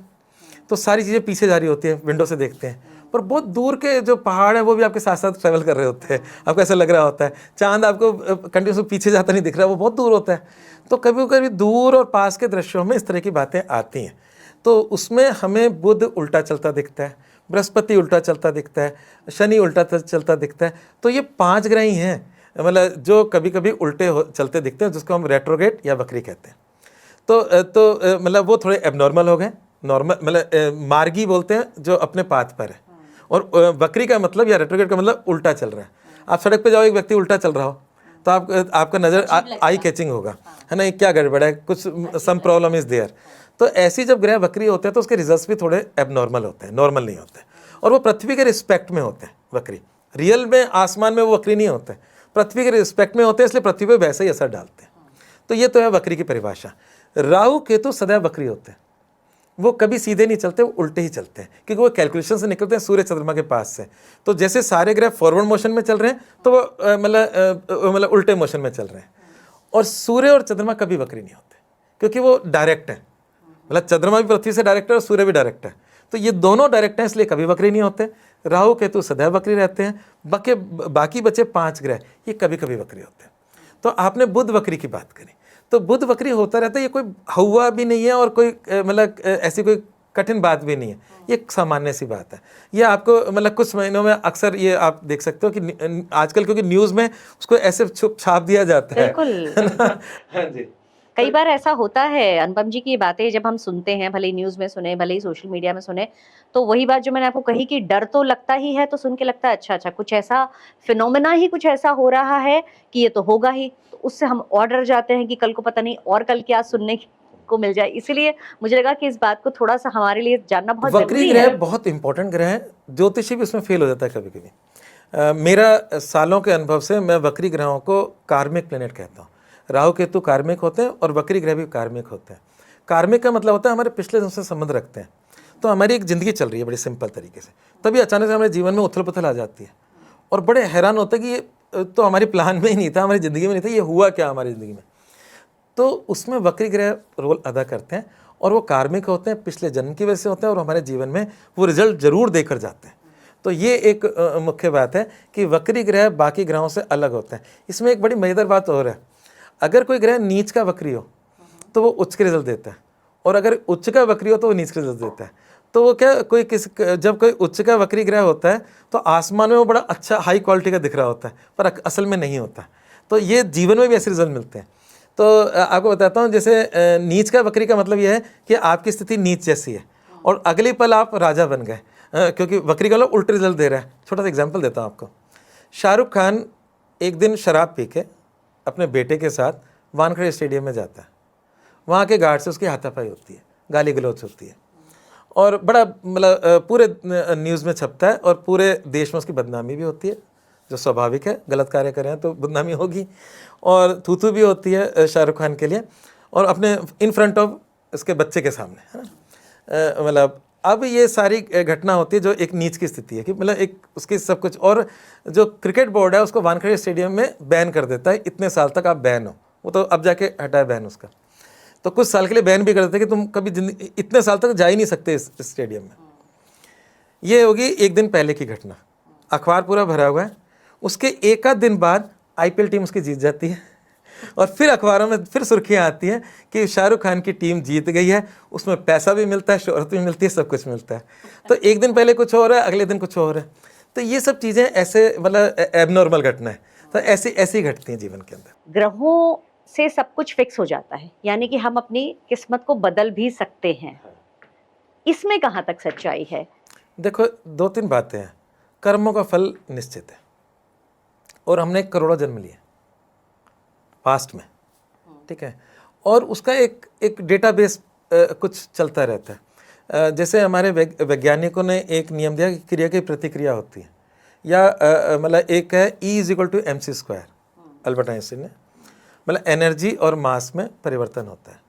Speaker 1: तो सारी चीज़ें पीछे जा रही होती हैं, विंडो से देखते हैं, पर बहुत दूर के जो पहाड़ हैं वो भी आपके साथ साथ ट्रैवल कर रहे होते हैं। आपको ऐसा लग रहा होता है चांद आपको कंटिन्यूस पीछे जाता नहीं दिख रहा, वो बहुत दूर होता है। तो कभी कभी दूर और पास के दृश्यों में इस तरह की बातें आती हैं। तो उसमें हमें बुध उल्टा चलता दिखता है, बृहस्पति उल्टा चलता दिखता है, शनि उल्टा चलता दिखता है। तो ये 5 ग्रह ही हैं मतलब जो कभी कभी उल्टे चलते दिखते हैं, जिसको हम रेट्रोग्रेड या वक्री कहते हैं। तो मतलब वो थोड़े एबनॉर्मल हो गए। नॉर्मल मतलब मार्गी बोलते हैं जो अपने पाथ पर है, और वक्री का मतलब या रेट्रोग्रेड का मतलब उल्टा चल रहा है। आप सड़क पे जाओ, एक व्यक्ति उल्टा चल रहा हो तो आपका नज़र आई कैचिंग होगा, है ना, ये क्या गड़बड़ है, कुछ सम प्रॉब्लम इज़ देयर। तो ऐसी जब ग्रह वक्री होते हैं तो उसके रिजल्ट्स भी थोड़े एबनॉर्मल होते हैं, नॉर्मल नहीं होते, और वो पृथ्वी के रिस्पेक्ट में होते हैं वक्री। रियल में आसमान में वो वक्री नहीं होते, पृथ्वी के रिस्पेक्ट में होते हैं, इसलिए पृथ्वी पर वैसे ही असर डालते हैं। तो ये तो है वक्री की परिभाषा। राहु केतु सदैव वक्री होते हैं, वो कभी सीधे नहीं चलते, वो उल्टे ही चलते हैं, क्योंकि वो कैलकुलेशन से निकलते हैं सूर्य चंद्रमा के पास से। तो जैसे सारे ग्रह फॉरवर्ड मोशन में चल रहे हैं तो वो मतलब उल्टे मोशन में चल रहे हैं। और सूर्य और चंद्रमा कभी वक्री नहीं होते, क्योंकि वो डायरेक्ट है। मतलब चंद्रमा भी पृथ्वी से डायरेक्ट है और सूर्य भी डायरेक्ट है, तो ये दोनों डायरेक्ट हैं, इसलिए कभी वक्री नहीं होते। राहु केतु सदैव वक्री रहते हैं। बाकी बचे 5 ग्रह ये कभी कभी वक्री होते हैं। तो आपने बुध वक्री की बात करी, तो बुध वक्री होता रहता है, ये कोई हुआ भी नहीं है और कोई मतलब ऐसी कोई कठिन बात भी नहीं है, ये एक सामान्य सी बात है। ये आपको मतलब कुछ महीनों में अक्सर ये आप देख सकते हो कि आजकल क्योंकि न्यूज़ में उसको ऐसे छाप दिया जाता है।
Speaker 2: बिल्कुल।
Speaker 1: हाँ जी।
Speaker 2: कई बार ऐसा होता है अनुपम जी की ये बातें जब हम सुनते हैं, भले ही न्यूज़ में सुने, भले ही सोशल मीडिया में सुने, तो वही बात जो मैंने आपको कही कि डर तो लगता ही है, तो सुन के लगता है अच्छा कुछ ऐसा फिनोमेना ही कुछ ऐसा हो रहा है कि ये तो होगा ही। तो उससे हम और डर जाते हैं कि कल को पता नहीं और कल क्या सुनने को मिल जाए। इसीलिए मुझे लगा कि इस बात को थोड़ा-सा हमारे लिए जानना बहुत
Speaker 1: वक्री
Speaker 2: ज़रूरी
Speaker 1: ग्रह
Speaker 2: है।
Speaker 1: बहुत इंपॉर्टेंट ग्रह है, ज्योतिषी भी उसमें फेल हो जाता है कभी कभी। मेरा सालों के अनुभव से मैं वक्री ग्रहों को कार्मिक प्लेनेट कहता हूँ। राहु केतु कार्मिक होते हैं और वक्री ग्रह भी कार्मिक होते हैं। कार्मिक का मतलब होता है हमारे पिछले जन्म से संबंध रखते हैं। तो हमारी एक ज़िंदगी चल रही है बड़ी सिंपल तरीके से, तभी अचानक से हमारे जीवन में उथल पुथल आ जाती है और बड़े हैरान होते हैं कि ये तो हमारे प्लान में ही नहीं था, हमारी ज़िंदगी में नहीं था, ये हुआ क्या हमारी ज़िंदगी में। तो उसमें वक्री ग्रह रोल अदा करते हैं और वो कार्मिक होते हैं, पिछले जन्म की वजह से होते हैं और हमारे जीवन में वो रिजल्ट जरूर देकर जाते हैं। तो ये एक मुख्य बात है कि वक्री ग्रह बाकी ग्रहों से अलग होते हैं। इसमें एक बड़ी मज़ेदार बात और है, अगर कोई ग्रह नीच का वक्री हो तो वो उच्च के रिजल्ट देता है, और अगर उच्च का वक्री हो तो वो नीच के रिजल्ट देता है। तो वो क्या, जब कोई उच्च का वक्री ग्रह होता है तो आसमान में वो बड़ा अच्छा हाई क्वालिटी का दिख रहा होता है, पर असल में नहीं होता। तो ये जीवन में भी ऐसे रिजल्ट मिलते हैं। तो आपको बताता हूँ, जैसे नीच का वक्री का मतलब यह है कि आपकी स्थिति नीच जैसी है और अगले पल आप राजा बन गए, क्योंकि वक्री का मतलब उल्टे रिजल्ट दे रहा है। छोटा सा एग्जांपल देता हूँ आपको। शाहरुख खान एक दिन शराब पी के अपने बेटे के साथ वानखेड़े स्टेडियम में जाता है। वहाँ के गार्ड से उसकी हाथापाई होती है, गाली गलौज होती है और बड़ा मतलब पूरे न्यूज़ में छपता है और पूरे देश में उसकी बदनामी भी होती है, जो स्वाभाविक है, गलत कार्य करें तो बदनामी होगी, और थू भी होती है शाहरुख खान के लिए, और अपने इन फ्रंट ऑफ उसके बच्चे के सामने, है ना। मतलब अब ये सारी घटना होती है जो एक नीच की स्थिति है कि मतलब एक उसकी सब कुछ, और जो क्रिकेट बोर्ड है उसको वानखेड़े स्टेडियम में बैन कर देता है, इतने साल तक आप बैन हो। वो तो अब जाके हटाए बैन उसका, तो कुछ साल के लिए बैन भी कर देते हैं कि तुम कभी जिंदगी इतने साल तक जा ही नहीं सकते इस स्टेडियम में। ये होगी एक दिन पहले की घटना, अखबार पूरा भरा हुआ है। उसके एक आध दिन बाद आईपीएल टीम उसकी जीत जाती है और फिर अखबारों में फिर सुर्खियाँ आती हैं कि शाहरुख खान की टीम जीत गई है, उसमें पैसा भी मिलता है, शोहरत भी मिलती है, सब कुछ मिलता है। तो एक दिन पहले कुछ हो रहा है, अगले दिन कुछ हो रहा है। तो ये सब चीज़ें ऐसे मतलब एबनॉर्मल घटना है, तो ऐसी घटती हैं जीवन के अंदर।
Speaker 2: ग्रहों से सब कुछ फिक्स हो जाता है, यानी कि हम अपनी किस्मत को बदल भी सकते हैं। इसमें कहाँ तक सच्चाई है?
Speaker 1: देखो, दो तीन बातें हैं। कर्मों का फल निश्चित है और हमने करोड़ों जन्म लिए पास्ट में, ठीक है, और उसका एक डेटाबेस कुछ चलता रहता है। जैसे हमारे वैज्ञानिकों ने एक नियम दिया कि क्रिया की प्रतिक्रिया होती है, या मतलब एक है E=mc², अल्बर्ट आइंस्टीन ने, मतलब एनर्जी और मास में परिवर्तन होता है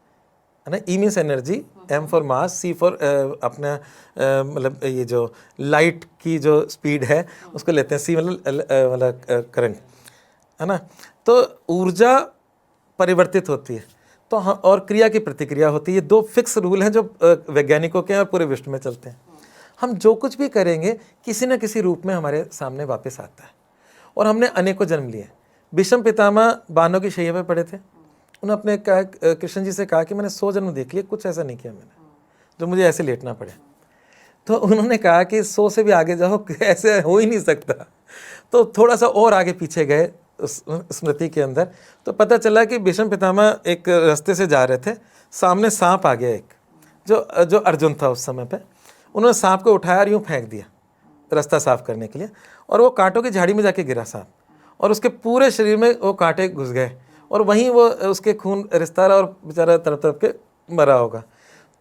Speaker 1: ना। E means energy, M for mass, C for अपना मतलब ये जो लाइट की जो स्पीड है उसको लेते हैं, C मतलब करंट, है ना। तो ऊर्जा परिवर्तित होती है, तो और क्रिया की प्रतिक्रिया होती है। ये दो फिक्स रूल हैं जो वैज्ञानिकों के और पूरे विश्व में चलते हैं। हम जो कुछ भी करेंगे किसी न किसी रूप में हमारे सामने वापस आता है, और हमने अनेकों जन्म लिए। भीष्म पितामह बानों की शैया पे पड़े थे, उन्होंने अपने कहा, कृष्ण जी से कहा कि मैंने 100 जन्म देख लिए, कुछ ऐसा नहीं किया मैंने जो मुझे ऐसे लेटना पड़े। तो उन्होंने कहा कि 100 से भी आगे जाओ, ऐसे हो ही नहीं सकता। तो थोड़ा सा और आगे पीछे गए उस स्मृति के अंदर, तो पता चला कि भीष्म पितामह एक रास्ते से जा रहे थे, सामने सांप आ गया एक, जो अर्जुन था उस समय पे। उन्होंने सांप को उठाया और यूँ फेंक दिया रास्ता साफ करने के लिए, और वो कांटों की झाड़ी में जाके गिरा सांप, और उसके पूरे शरीर में वो कांटे घुस गए, और वहीं वो उसके खून रिश्ता रहा और बेचारा तड़प तड़प के मरा होगा।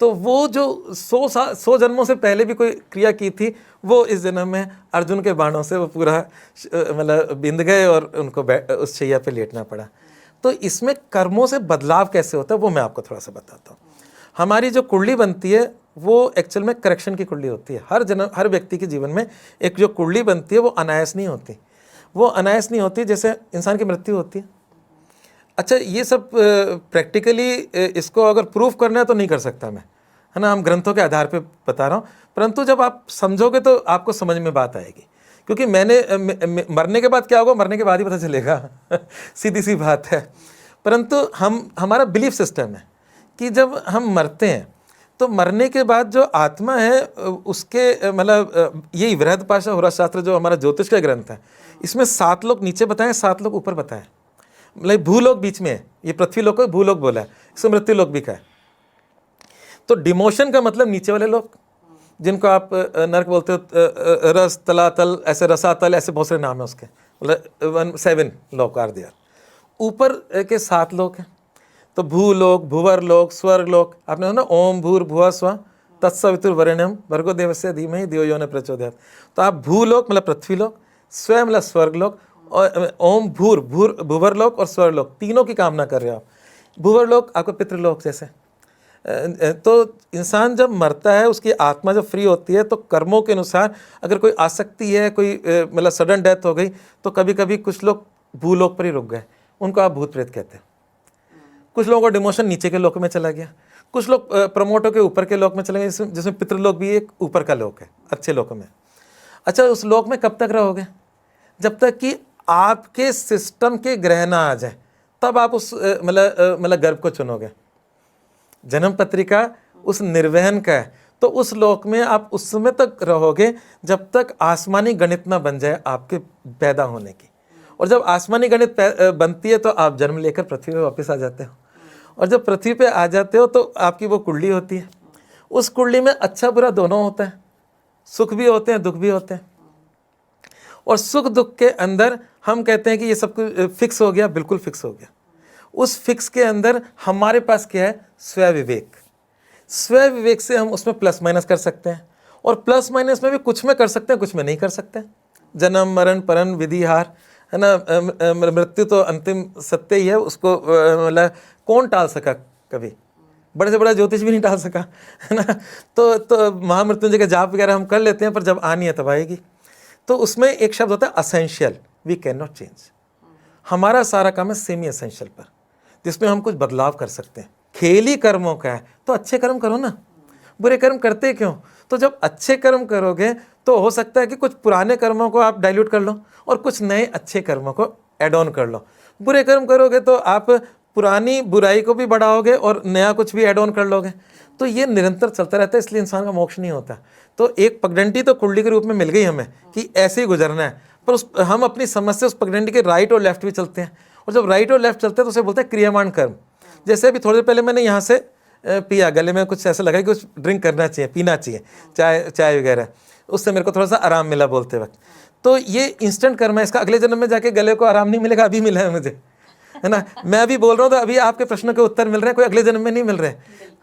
Speaker 1: तो वो जो 100 जन्मों से पहले भी कोई क्रिया की थी, वो इस जन्म में अर्जुन के बाणों से वो पूरा मतलब बिंद गए और उनको उस शैया पे लेटना पड़ा। तो इसमें कर्मों से बदलाव कैसे होता है वो मैं आपको थोड़ा सा बताता हूँ। हमारी जो कुंडली बनती है वो एक्चुअल में करेक्शन की कुंडली होती है। हर व्यक्ति के जीवन में एक जो कुंडली बनती है वो अनायास नहीं होती, वो अनायास नहीं होती जैसे इंसान की मृत्यु होती है। अच्छा, ये सब प्रैक्टिकली इसको अगर प्रूफ करना है तो नहीं कर सकता मैं, है ना, हम ग्रंथों के आधार पे बता रहा हूँ, परंतु जब आप समझोगे तो आपको समझ में बात आएगी। क्योंकि मैंने मरने के बाद क्या होगा, मरने के बाद ही पता चलेगा सीधी सी बात है। परंतु हमारा बिलीफ सिस्टम है कि जब हम मरते हैं तो मरने के बाद जो आत्मा है उसके मतलब यही बृहदपाशा होरा शास्त्र जो हमारा ज्योतिष का ग्रंथ है, इसमें 7 लोग नीचे बताएं, 7 लोग ऊपर बताएं। मतलब भूलोक बीच में है, ये पृथ्वी लोक को भूलोक बोला है, इसे मृत्यु लोक भी कहा है। तो डिमोशन का मतलब नीचे वाले लोग, जिनको आप नर्क बोलते हो, रस तलातल, ऐसे रसातल, ऐसे बहुत सारे नाम है उसके, मतलब 7 लोक आर देयर। ऊपर के 7 लोक हैं, तो भूलोक, भूवर लोक, स्वर्ग लोक, आपने सुना ओम भूर भुवा स्व तत्सवितुर्वरेण्यम भर्गो देवस्य धीमहि धियो यो न प्रचोदयात्। तो आप भूलोक मतलब पृथ्वी लोक, स्व मतलब स्वर्ग लोक, और ओम भूर भूवर लोक और स्वर्ग लोक, तीनों की कामना कर रहे हो आप। भूवर लोक आपको पितृलोक जैसे। तो इंसान जब मरता है, उसकी आत्मा जब फ्री होती है, तो कर्मों के अनुसार अगर कोई आसक्ति है, कोई मतलब सडन डेथ हो गई, तो कभी कभी कुछ लोग भूलोक पर ही रुक गए, उनको आप भूत प्रेत कहते हैं। कुछ लोगों का डिमोशन नीचे के लोक में चला गया, कुछ लोग प्रमोटों के ऊपर के लोक में चले गए, जिसमें पितृलोक भी एक ऊपर का लोक है, अच्छे लोकों में। अच्छा, उस लोक में कब तक रहोगे? जब तक कि आपके सिस्टम के ग्रह ना आ जाए, तब आप उस मतलब गर्भ को चुनोगे। जन्म पत्रिका उस निर्वहन का है, तो उस लोक में आप उस समय तक रहोगे जब तक आसमानी गणित ना बन जाए आपके पैदा होने की। और जब आसमानी गणित बनती है तो आप जन्म लेकर पृथ्वी पे वापस आ जाते हो, और जब पृथ्वी पे आ जाते हो तो आपकी वो कुंडली होती है। उस कुंडली में अच्छा बुरा दोनों होता है, सुख भी होते हैं, दुख भी होते हैं। और सुख दुख के अंदर हम कहते हैं कि ये सब कुछ फिक्स हो गया, बिल्कुल फिक्स हो गया। उस फिक्स के अंदर हमारे पास क्या है? स्व विवेक। स्व विवेक से हम उसमें प्लस माइनस कर सकते हैं, और प्लस माइनस में भी कुछ में कर सकते हैं, कुछ में नहीं कर सकते। जन्म मरण परन विधि हार, है ना, मृत्यु तो अंतिम सत्य ही है, उसको मतलब कौन टाल सका? कभी बड़े से बड़ा ज्योतिष भी नहीं टाल सका, है ना। तो महामृत्युंजय का जाप वगैरह हम कर लेते हैं, पर जब आनी है तब आएगी। तो उसमें एक शब्द होता है essential, we can not change. हमारा सारा काम है सेमी असेंशियल पर, जिसमें हम कुछ बदलाव कर सकते हैं। खेल ही कर्मों का है, तो अच्छे कर्म करो ना, बुरे कर्म करते क्यों? तो जब अच्छे कर्म करोगे तो हो सकता है कि कुछ पुराने कर्मों को आप डाइल्यूट कर लो और कुछ नए अच्छे कर्मों को ऐड ऑन कर लो। बुरे कर्म करोगे तो आप पुरानी बुराई को भी बढ़ाओगे और नया कुछ भी ऐड ऑन कर लोगे। तो ये निरंतर चलता रहता है, इसलिए इंसान का मोक्ष नहीं होता। तो एक पगडंडी तो कुंडली के रूप में मिल गई हमें कि ऐसे ही गुजरना है, पर हम अपनी समझ से उस पगडंडी के राइट और लेफ्ट भी चलते हैं, और जब राइट और लेफ्ट चलते हैं तो उसे बोलते हैं क्रियामान कर्म। जैसे अभी थोड़ी देर पहले मैंने यहाँ से पिया, गले में कुछ ऐसा लगा कि कुछ ड्रिंक करना चाहिए, पीना चाहिए, चाय वगैरह, उससे मेरे को थोड़ा सा आराम मिला बोलते वक्त। तो ये इंस्टेंट कर्म है, इसका अगले जन्म में जाके गले को आराम नहीं मिलेगा, अभी मिला है मुझे, है ना। मैं अभी बोल रहा हूँ तो अभी आपके प्रश्नों के उत्तर मिल रहे हैं, कोई अगले जन्म में नहीं मिल रहे।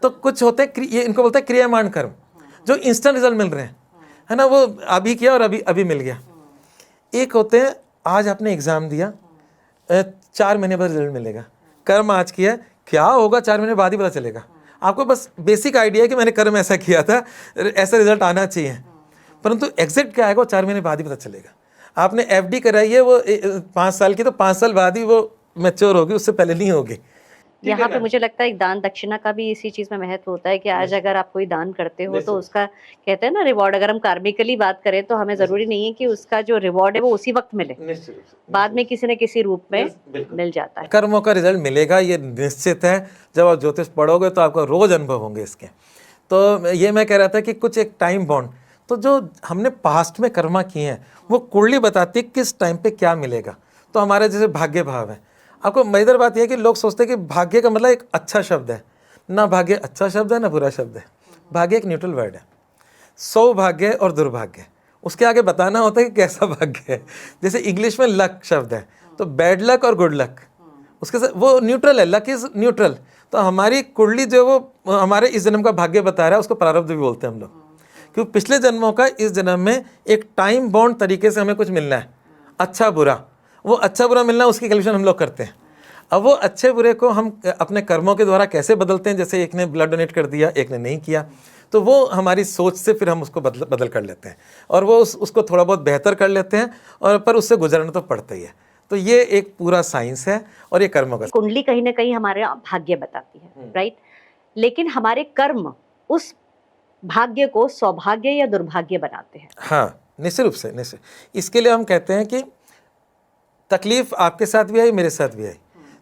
Speaker 1: तो कुछ होते हैं, ये इनको बोलते हैं क्रियामान कर्म, जो इंस्टेंट रिजल्ट मिल रहे हैं, है ना, वो अभी किया और अभी मिल गया। एक होते हैं, आज आपने एग्जाम दिया, 4 महीने बाद रिजल्ट मिलेगा। कर्म आज किया, क्या होगा 4 महीने बाद ही पता चलेगा। आपको बस बेसिक आइडिया है कि मैंने कर्म ऐसा किया था, ऐसा रिजल्ट आना चाहिए, परंतु एग्जैक्ट क्या आएगा वो 4 महीने बाद ही पता चलेगा। आपने एफडी कराई है वो 5 साल की, तो 5 साल बाद ही वो मैच्योर होगी, उससे पहले नहीं होगी।
Speaker 2: यहाँ पे मुझे लगता है एक दान दक्षिणा का भी इसी चीज में महत्व होता है कि आज अगर आप कोई दान करते हो तो उसका कहते हैं ना रिवॉर्ड, अगर हम कार्मिकली बात करें तो हमें जरूरी नहीं है कि उसका जो रिवॉर्ड है वो उसी वक्त मिले, बाद में किसी न किसी रूप में मिल जाता है।
Speaker 1: कर्मों का रिजल्ट मिलेगा, ये निश्चित है। जब आप ज्योतिष पढ़ोगे तो आपका रोज अनुभव होंगे इसके। तो ये मैं कह रहा था कि कुछ एक टाइम बॉन्ड, तो जो हमने पास्ट में कर्मा किए हैं वो कुंडली बताती है किस टाइम पे क्या मिलेगा। तो हमारे जैसे भाग्य भाव है, आपको मजेदार बात यह है कि लोग सोचते हैं कि भाग्य का मतलब एक अच्छा शब्द है। ना भाग्य अच्छा शब्द है ना बुरा शब्द है, भाग्य एक न्यूट्रल वर्ड है। सौभाग्य और दुर्भाग्य, उसके आगे बताना होता है कि कैसा भाग्य है। जैसे इंग्लिश में लक शब्द है, तो बैड लक और गुड लक, उसके साथ वो न्यूट्रल है, लक इज न्यूट्रल। तो हमारी कुंडली जो वो हमारे इस जन्म का भाग्य बता रहा है, उसको प्रारब्ध भी बोलते हैं हम लोग, क्योंकि पिछले जन्मों का इस जन्म में एक टाइम बाउंड तरीके से हमें कुछ मिलना है, अच्छा बुरा। वो अच्छा बुरा मिलना, उसकी कैलकुलेशन हम लोग करते हैं। अब वो अच्छे बुरे को हम अपने कर्मों के द्वारा कैसे बदलते हैं, जैसे एक ने ब्लड डोनेट कर दिया, एक ने नहीं किया, तो वो हमारी सोच से फिर हम उसको बदल कर लेते हैं, और वो उसको थोड़ा बहुत बेहतर कर लेते हैं, और पर उससे गुजरना तो पड़ता ही है। तो ये एक पूरा साइंस है, और ये कर्मों का।
Speaker 2: कुंडली कहीं ना कहीं हमारे भाग्य बताती है, राइट, लेकिन हमारे कर्म उस भाग्य को सौभाग्य या दुर्भाग्य बनाते हैं।
Speaker 1: हाँ, निश्चित रूप से, निश्चित। इसके लिए हम कहते हैं कि तकलीफ आपके साथ भी आई, मेरे साथ भी आई।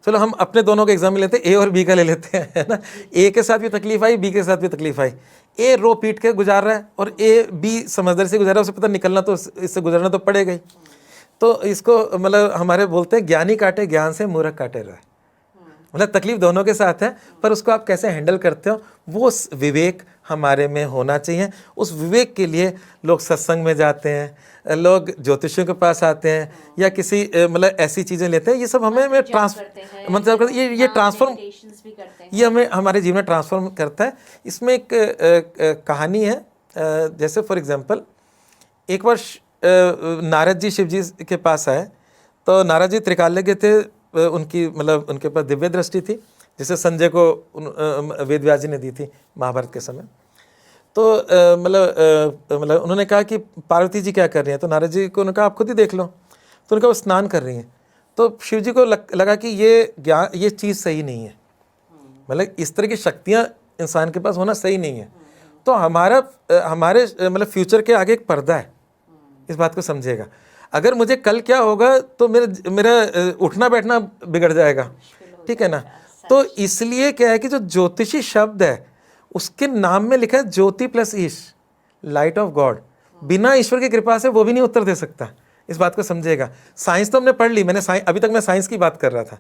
Speaker 1: चलो हम अपने दोनों का एग्जाम लेते हैं, ए और बी का ले लेते हैं, है ना। ए के साथ भी तकलीफ आई, बी के साथ भी तकलीफ आई। ए रो पीट के गुजार रहा है और ए बी समझदारी से गुजार रहा है, उसे पता निकलना तो, इससे गुजरना तो पड़ेगा ही। तो इसको मतलब हमारे बोलते हैं ज्ञानी काटे ज्ञान से, मूर्ख काटे रहे। मतलब तकलीफ दोनों के साथ है, पर उसको आप कैसे हैंडल करते हो वो विवेक हमारे में होना चाहिए। उस विवेक के लिए लोग सत्संग में जाते हैं, लोग ज्योतिषियों के पास आते हैं, या किसी मतलब ऐसी चीज़ें लेते हैं। ये सब हमें ट्रांसफर मतलब ये ट्रांसफॉर्म
Speaker 2: भी करते हैं।
Speaker 1: ये हमें हमारे जीवन में ट्रांसफॉर्म करता है। इसमें एक कहानी है, जैसे फॉर एग्जांपल एक बार नारद जी शिव जी के पास आए, तो नारद जी त्रिकालज्ञ थे, उनकी मतलब उनके पास दिव्य दृष्टि थी, जिसे संजय को वेद व्यास जी ने दी थी महाभारत के समय। तो मतलब उन्होंने कहा कि पार्वती जी क्या कर रही हैं, तो नारद जी को उन्होंने कहा आप खुद ही देख लो। तो उन्होंने कहा वो स्नान कर रही हैं। तो शिव जी को लगा कि ये चीज़ सही नहीं है, मतलब इस तरह की शक्तियाँ इंसान के पास होना सही नहीं है। तो हमारे मतलब फ्यूचर के आगे एक पर्दा है, इस बात को समझिएगा। अगर मुझे कल क्या होगा तो मेरा उठना बैठना बिगड़ जाएगा, ठीक है ना। तो इसलिए क्या है कि जो ज्योतिषी शब्द है उसके नाम में लिखा है ज्योति प्लस ईश, लाइट ऑफ गॉड। बिना ईश्वर की कृपा से वो भी नहीं उत्तर दे सकता, इस बात को समझिएगा। साइंस तो हमने पढ़ ली, अभी तक मैं साइंस की बात कर रहा था,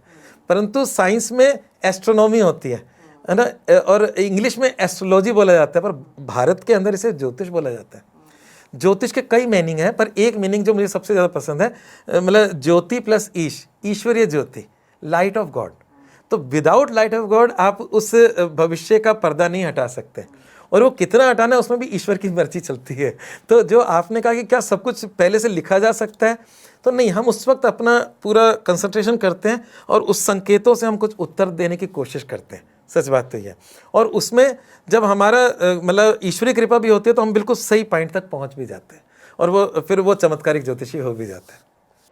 Speaker 1: परंतु साइंस में एस्ट्रोनॉमी होती है ना, और इंग्लिश में एस्ट्रोलॉजी बोला जाता है, पर भारत के अंदर इसे ज्योतिष बोला जाता है। ज्योतिष के कई मीनिंग हैं, पर एक मीनिंग जो मुझे सबसे ज़्यादा पसंद है, मतलब ज्योति प्लस ईश्वरीय ज्योति, लाइट ऑफ गॉड। तो विदाउट लाइट ऑफ गॉड आप उस भविष्य का पर्दा नहीं हटा सकते, और वो कितना हटाना है उसमें भी ईश्वर की मर्जी चलती है। तो जो आपने कहा कि क्या सब कुछ पहले से लिखा जा सकता है, तो नहीं, हम उस वक्त अपना पूरा कंसंट्रेशन करते हैं और उस संकेतों से हम कुछ उत्तर देने की कोशिश करते हैं। सच बात तो ये है, और उसमें जब हमारा मतलब ईश्वरीय कृपा भी होती है तो हम बिल्कुल सही पॉइंट तक पहुंच भी जाते हैं, और फिर वो चमत्कारिक ज्योतिषी हो भी जाता है।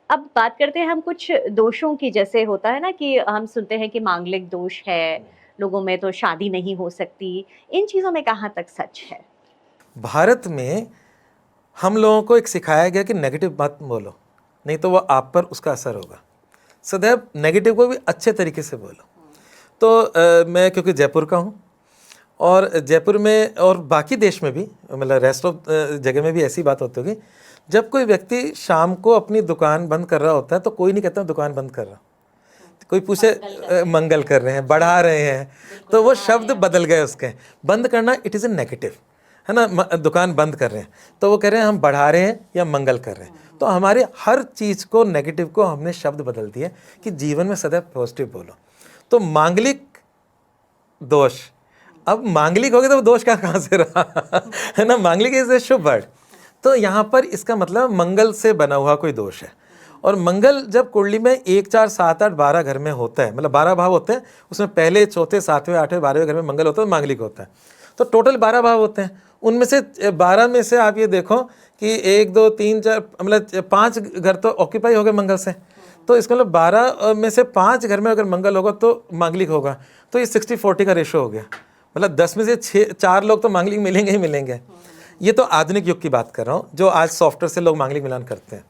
Speaker 2: अब बात करते हैं हम कुछ दोषों की। जैसे होता है ना कि हम सुनते हैं कि मांगलिक दोष है, लोगों में तो शादी नहीं हो सकती। इन चीज़ों में कहाँ तक सच है?
Speaker 1: भारत में हम लोगों को एक सिखाया गया कि नेगेटिव मत बोलो, नहीं तो वो आप पर उसका असर होगा। सदैव नेगेटिव को भी अच्छे तरीके से बोलो। तो मैं क्योंकि जयपुर का हूँ, और जयपुर में और बाकी देश में भी, मतलब रेस्ट ऑफ जगह में भी ऐसी बात होती होगी, जब कोई व्यक्ति शाम को अपनी दुकान बंद कर रहा होता है तो कोई नहीं कहता दुकान बंद कर रहा, कोई पूछे मंगल कर रहे हैं, बढ़ा रहे हैं, तो वो शब्द बदल गए उसके। बंद करना इट इज़ ए नेगेटिव, है ना। दुकान बंद कर रहे हैं तो वो कह रहे हैं हम बढ़ा रहे हैं या मंगल कर रहे हैं। तो हमारे हर चीज़ को, नेगेटिव को हमने शब्द बदल दिए कि जीवन में सदैव पॉजिटिव बोलो। तो मांगलिक दोष, अब मांगलिक हो गया तो दोष का कहाँ से रहा है ना। मांगलिक इज ए शुभ वर्ड, तो यहाँ पर इसका मतलब मंगल से बना हुआ कोई दोष है। और मंगल जब कुंडली में 1, 4, 7, 8, 12 घर में होता है, मतलब 12 भाव होते हैं, उसमें पहले, चौथे, 7वें, 8वें, 12वें घर में मंगल होता है, मांगलिक होता है। तो टोटल 12 भाव होते हैं। उनमें से 12 में से आप ये देखो कि 1, 2, 3, 4 मतलब 5 घर तो ऑक्यूपाई हो गए मंगल से। तो इसका मतलब 12 में से 5 घर में अगर मंगल होगा तो मांगलिक होगा। तो ये 60-40 का रेशो हो गया, मतलब 10 में से 4 लोग तो मांगलिक मिलेंगे ही मिलेंगे। ये तो आधुनिक युग की बात कर रहा हूँ, जो आज सॉफ्टवेयर से लोग मांगलिक मिलान करते हैं।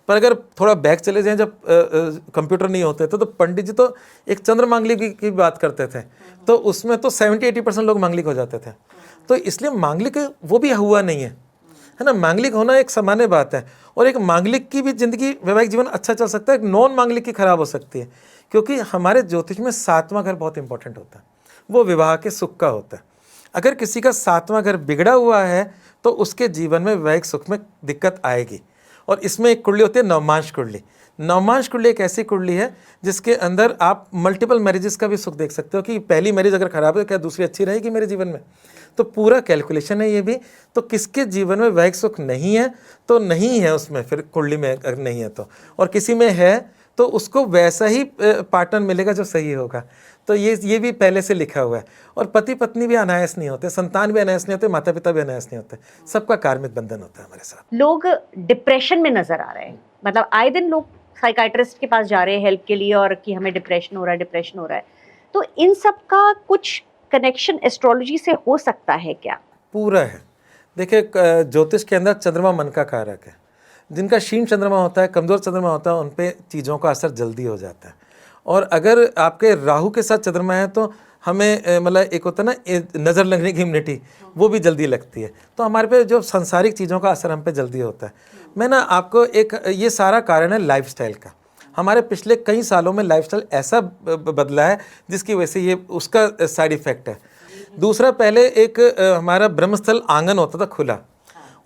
Speaker 1: पर अगर थोड़ा बैक चले जाएं, जब कंप्यूटर नहीं होते थे, तो पंडित जी तो एक चंद्र मांगलिक की बात करते थे, तो उसमें तो 70-80% लोग मांगलिक हो जाते थे। तो इसलिए मांगलिक वो भी हुआ नहीं है ना। मांगलिक होना एक सामान्य बात है, और एक मांगलिक की भी जिंदगी, वैवाहिक जीवन अच्छा चल सकता है, एक नॉन मांगलिक की खराब हो सकती है। क्योंकि हमारे ज्योतिष में 7वां घर बहुत इंपॉर्टेंट होता है, वो विवाह के सुख का होता है। अगर किसी का 7वां घर बिगड़ा हुआ है तो उसके जीवन में वैवाहिक सुख में दिक्कत आएगी। और इसमें एक कुंडली होती है नवमांश कुंडली। नवमांश कुंडली एक ऐसी कुंडली है जिसके अंदर आप मल्टीपल मैरिजेस का भी सुख देख सकते हो, कि पहली मैरिज अगर खराब है क्या दूसरी अच्छी रहेगी मेरे जीवन में। तो पूरा कैलकुलेशन है ये भी। तो किसके जीवन में वैवाहिक सुख नहीं है तो नहीं है उसमें, फिर कुंडली में अगर नहीं है तो, और किसी में है तो उसको वैसा ही पार्टनर मिलेगा जो सही होगा। तो ये भी पहले से लिखा हुआ है। और पति पत्नी भी अनायास नहीं होते, संतान भी अनायास नहीं होते, माता पिता भी अनायास नहीं होते, सबका कार्मिक बंधन होता है हमारे साथ।
Speaker 2: लोग डिप्रेशन में नजर आ रहे हैं, मतलब आए दिन लोग साइकाइट्रिस्ट के पास जा रहे हैं हेल्प के लिए, और कि हमें डिप्रेशन हो रहा है। तो इन सब का कुछ कनेक्शन एस्ट्रोलॉजी से हो सकता है क्या?
Speaker 1: पूरा है। देखिए, ज्योतिष के अंदर चंद्रमा मन का कारक है। जिनका क्षीण चंद्रमा होता है, कमज़ोर चंद्रमा होता है, उन पे चीज़ों का असर जल्दी हो जाता है। और अगर आपके राहु के साथ चंद्रमा है तो हमें मतलब एक होता है ना नज़र लगने की इम्यूनिटी, वो भी जल्दी लगती है। तो हमारे पे जो सांसारिक चीज़ों का असर हम पे जल्दी होता है। मैं ना आपको एक, ये सारा कारण है लाइफस्टाइल का। हमारे पिछले कई सालों में लाइफस्टाइल ऐसा बदला है जिसकी वजह से ये उसका साइड इफ़ेक्ट है। दूसरा, पहले एक हमारा ब्रह्मस्थल आंगन होता था खुला,